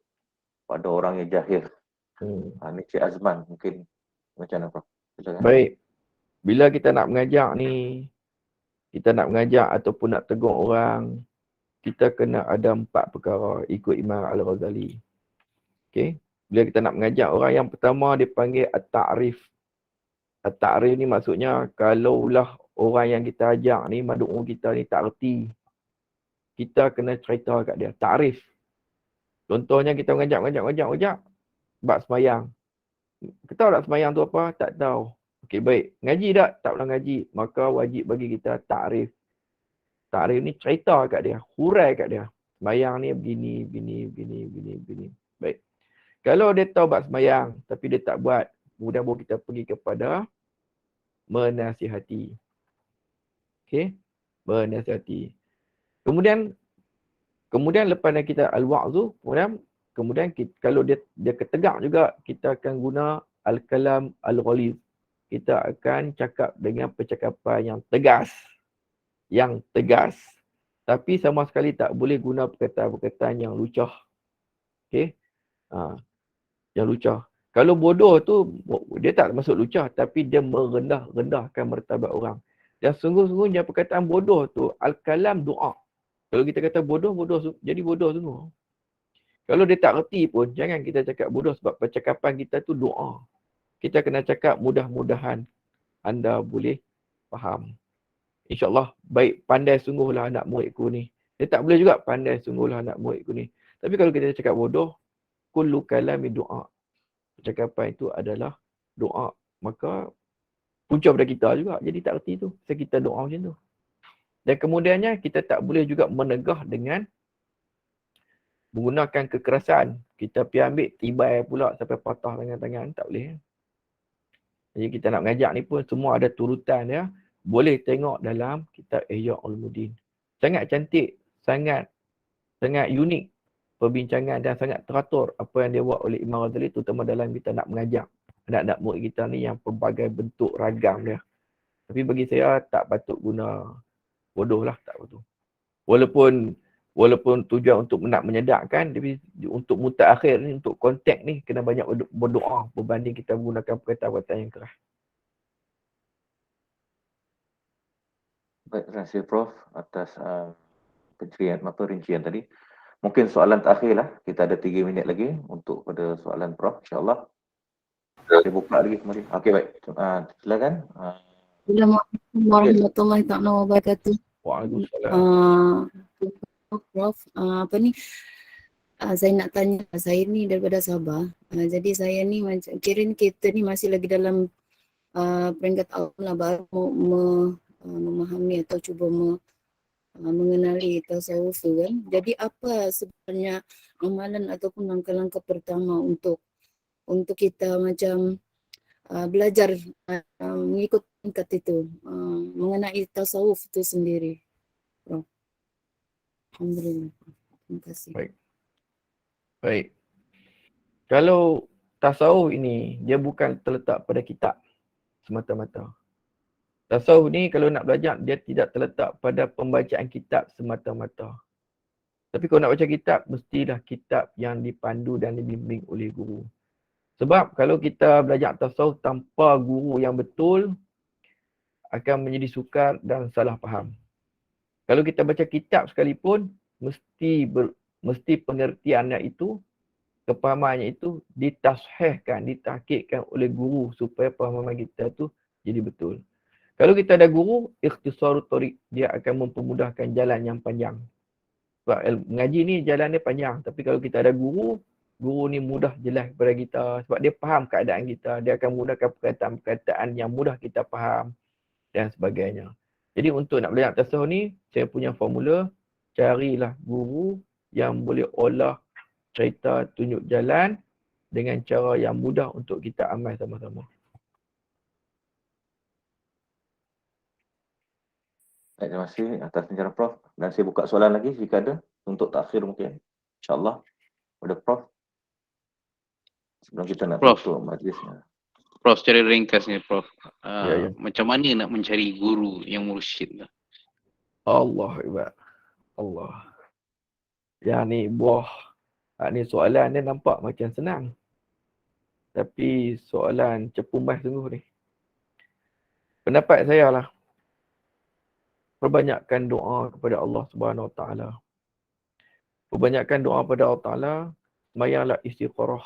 pada orang yang jahil. Ni Cik Azman, mungkin macam mana Prof? Silakan. Baik. Bila kita nak mengajak ni, kita nak mengajak ataupun nak tegur orang, kita kena ada 4 perkara ikut Imam Al-Ghazali. Okey. Bila kita nak mengajak orang, yang pertama dia panggil at-ta'rif. At-ta'rif ni maksudnya kalaulah orang yang kita ajak ni, mad'u kita ni tak erti, kita kena cerita kat dia, ta'rif. Contohnya kita mengajak bab semayang. Kita tahu tak semayang tu apa? Tak tahu. Okey, baik. Ngaji tak? Tak pernah ngaji. Maka wajib bagi kita ta'rif. Ta'rif ni cerita kat dia, hurai kat dia. Semayang ni begini. Baik. Kalau dia tahu bab semayang tapi dia tak buat, kemudian baru kita pergi kepada menasihati. Okey? Menasihati. Kemudian lepas kita al-wa'zu, kemudian kita, kalau dia ketegak juga, kita akan guna al-kalam al-ghaliz. Kita akan cakap dengan percakapan yang tegas. Tapi sama sekali tak boleh guna perkataan-perkataan yang lucah. Okey? Yang lucah. Kalau bodoh tu, dia tak masuk lucah, tapi dia merendah-rendahkan martabat orang. Dan sungguh-sungguhnya perkataan bodoh tu, al-kalam doa. Kalau kita kata bodoh, jadi bodoh sungguh. Kalau dia tak reti pun, jangan kita cakap bodoh sebab percakapan kita tu doa. Kita kena cakap mudah-mudahan anda boleh faham. InsyaAllah, baik, pandai sungguhlah anak muridku ni. Dia tak boleh juga pandai sungguhlah anak muridku ni. Tapi kalau kita cakap bodoh, kullu kalami doa. Percakapan itu adalah doa. Maka punca pada kita juga. Jadi tak reti tu. So, kita doa macam tu. Dan kemudiannya kita tak boleh juga menegah dengan menggunakan kekerasan. Kita pergi ambil tibai pula sampai patah tangan-tangan. Tak boleh. Jadi kita nak mengajak ni pun semua ada turutan dia. Boleh tengok dalam kitab Ihya Ulumuddin. Sangat cantik. Sangat unik perbincangan dan sangat teratur apa yang dia buat oleh Imam Ghazali, terutama dalam kita nak mengajak anak-anak murid kita ni yang pelbagai bentuk ragam dia. Tapi bagi saya tak patut guna bodoh lah, tak patut. Walaupun tujuan untuk nak menyedarkan, tapi untuk mutaakhir ni, untuk konteks ni kena banyak berdoa berbanding kita menggunakan perkataan-perkataan yang keras. Baik, terima kasih Prof atas perincian tadi. Mungkin soalan terakhir lah. Kita ada 3 minit lagi untuk pada soalan Prof. InsyaAllah. Saya buka lagi kembali. Okey, baik. Silakan. Assalamualaikum warahmatullahi wabarakatuh. Waalaikumsalam. Prof, saya nak tanya, saya ni daripada Sabah. Jadi saya ni macam kira kita ni masih lagi dalam peringkat awal lah, baru memahami atau cuba mengenali tasawuf tu kan. Jadi apa sebenarnya amalan ataupun langkah-langkah pertama untuk kita macam belajar mengikut tingkat itu mengenai tasawuf itu sendiri. Prof. Alhamdulillah. Terima kasih. Baik. Kalau tasawuf ini dia bukan terletak pada kitab semata-mata. Tasawuf ni kalau nak belajar dia tidak terletak pada pembacaan kitab semata-mata. Tapi kalau nak baca kitab, mestilah kitab yang dipandu dan dibimbing oleh guru. Sebab kalau kita belajar tasawuf tanpa guru yang betul, akan menjadi sukar dan salah faham. Kalau kita baca kitab sekalipun, mesti pengertiannya itu, kepahamannya itu ditashihkan, ditahqiqkan oleh guru supaya pemahaman kita tu jadi betul. Kalau kita ada guru, ikhtisarut thariq, dia akan mempermudahkan jalan yang panjang. Sebab mengaji ni jalan dia panjang, tapi kalau kita ada guru, guru ni mudah jelas kepada kita sebab dia faham keadaan kita, dia akan mudahkan perkataan-perkataan yang mudah kita faham dan sebagainya. Jadi untuk nak belajar tasawuf ni, saya punya formula, carilah guru yang boleh olah cerita tunjuk jalan dengan cara yang mudah untuk kita amal sama-sama. Baik, terima kasih atas penjelasan Prof. Dan saya buka soalan lagi jika ada untuk takhir mungkin. InsyaAllah. Ada Prof. Sebelum kita nak Prof. tutup majlisnya. Prof, secara ringkasnya Prof, Ya. macam mana nak mencari guru yang mursyid? Allah Akbar. Allah. Yang ni ni soalan dia nampak macam senang. Tapi soalan cepu mas sungguh ni. Pendapat saya lah, perbanyakkan doa kepada Allah Subhanahu Wa Taala. Perbanyakkan doa kepada Allah Taala, semayanglah istiqarah.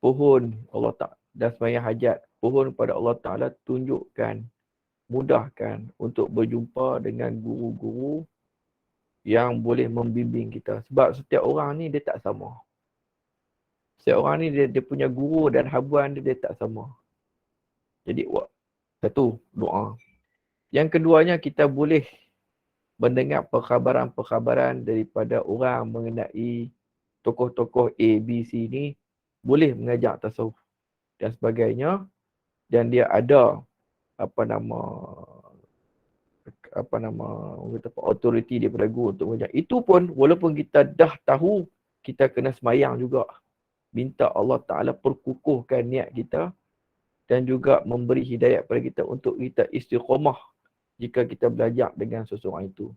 Pohon Allah Taala dan semayang hajat. Pohon kepada Allah Taala tunjukkan, mudahkan untuk berjumpa dengan guru-guru yang boleh membimbing kita. Sebab setiap orang ni dia tak sama. Setiap orang ni dia punya guru dan habuan dia tak sama. Jadi satu, doa. Yang keduanya, kita boleh mendengar perkhabaran-perkhabaran daripada orang mengenai tokoh-tokoh A, B, C ni boleh mengajar tasawuf dan sebagainya, dan dia ada authority daripada guru untuk mengajar. Itu pun walaupun kita dah tahu, kita kena semayang juga. Minta Allah Ta'ala perkukuhkan niat kita dan juga memberi hidayat kepada kita untuk kita istiqamah jika kita belajar dengan seseorang itu.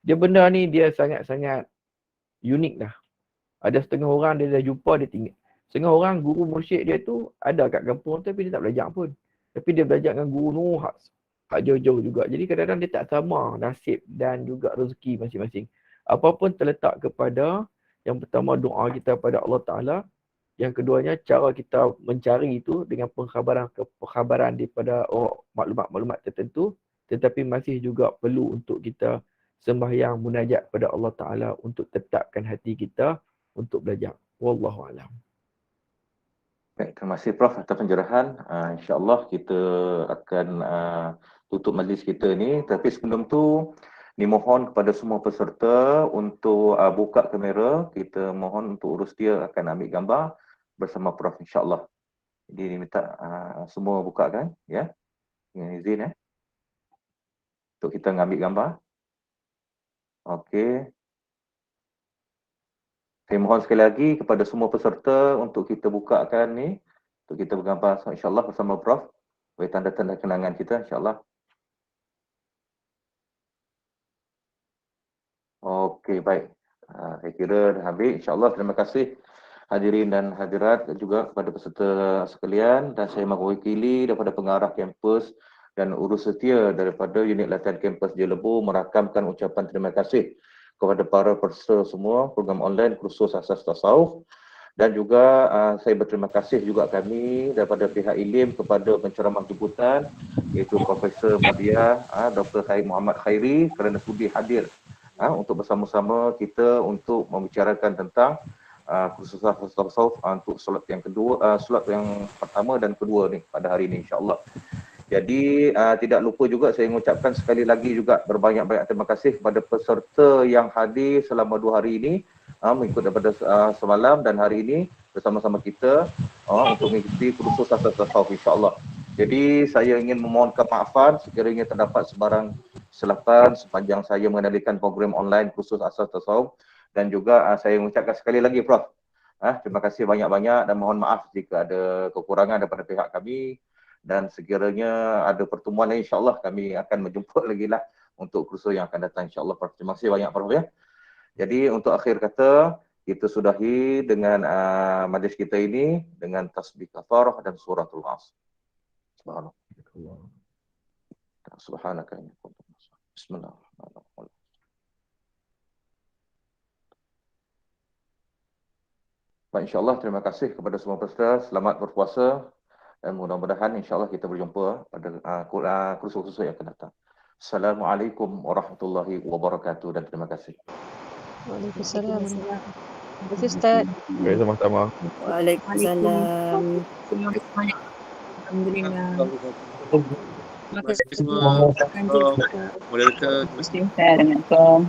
Dia benda ni dia sangat-sangat unik dah. Ada setengah orang dia dah jumpa, dia tinggal. Setengah orang guru mursyid dia tu ada kat kampung tapi dia tak belajar pun. Tapi dia belajar dengan guru tu hak jauh-jauh juga. Jadi kadang-kadang dia tak sama nasib dan juga rezeki masing-masing. Apapun terletak kepada yang pertama doa kita pada Allah Ta'ala. Yang keduanya cara kita mencari itu dengan perkhabaran daripada maklumat-maklumat tertentu. Tetapi masih juga perlu untuk kita sembahyang munajat kepada Allah Ta'ala untuk tetapkan hati kita untuk belajar. Wallahualam. Baik, terima kasih Prof atas pencerahan. InsyaAllah kita akan tutup majlis kita ni. Tapi sebelum tu, dimohon kepada semua peserta untuk buka kamera. Kita mohon untuk urus dia akan ambil gambar bersama Prof insyaAllah. Jadi minta semua buka kan, ya. Dengan izin untuk kita ambil gambar. Okey. Saya mohon sekali lagi kepada semua peserta untuk kita bukakan ni, untuk kita bergambar insyaAllah bersama Prof. Bagi tanda-tanda kenangan kita insyaAllah. Okey, baik. Saya kira dah habis. InsyaAllah terima kasih hadirin dan hadirat juga kepada peserta sekalian, dan saya mewakili daripada pengarah kampus dan urus setia daripada unit latihan kampus Jelebu merakamkan ucapan terima kasih kepada para peserta semua program online kursus asas tasawuf, dan juga saya berterima kasih juga kami daripada pihak ILIM kepada penceramah jemputan iaitu Profesor Mudia Dr. Muhammad Khairi kerana sudi hadir untuk bersama-sama kita untuk membicarakan tentang kursus asas tasawuf untuk solat yang kedua, solat yang pertama dan kedua ni pada hari ini insya-Allah. Jadi tidak lupa juga saya mengucapkan sekali lagi juga berbanyak-banyak terima kasih kepada peserta yang hadir selama 2 hari ini mengikut daripada semalam dan hari ini, bersama-sama kita untuk mengikuti kursus asas tasawuf insya-Allah. Jadi saya ingin memohon kemaafan sekiranya terdapat sebarang kesilapan sepanjang saya mengendalikan program online kursus asas tasawuf, dan juga saya mengucapkan sekali lagi Prof, terima kasih banyak-banyak dan mohon maaf jika ada kekurangan daripada pihak kami, dan sekiranya ada pertemuan lain insya-Allah kami akan menjemput lagi lah untuk kursus yang akan datang insya-Allah Prof. Terima kasih banyak Prof ya. Jadi untuk akhir kata kita sudahi dengan majlis kita ini dengan tasbih kafarah dan suratul Asr. Subhanallah. Subhanaka. Bismillahirrahmanirrahim. Baik, insya-Allah terima kasih kepada semua peserta. Selamat berpuasa dan mudah-mudahan insya-Allah kita berjumpa pada kursus-kursus yang akan datang. Assalamualaikum warahmatullahi wabarakatuh dan terima kasih. Waalaikumsalam. Terima kasih Ustaz. Baik, sama-sama. Waalaikumsalam. Terima kasih banyak. Alhamdulillah. Terima kasih semua. Moderator. Assalamualaikum.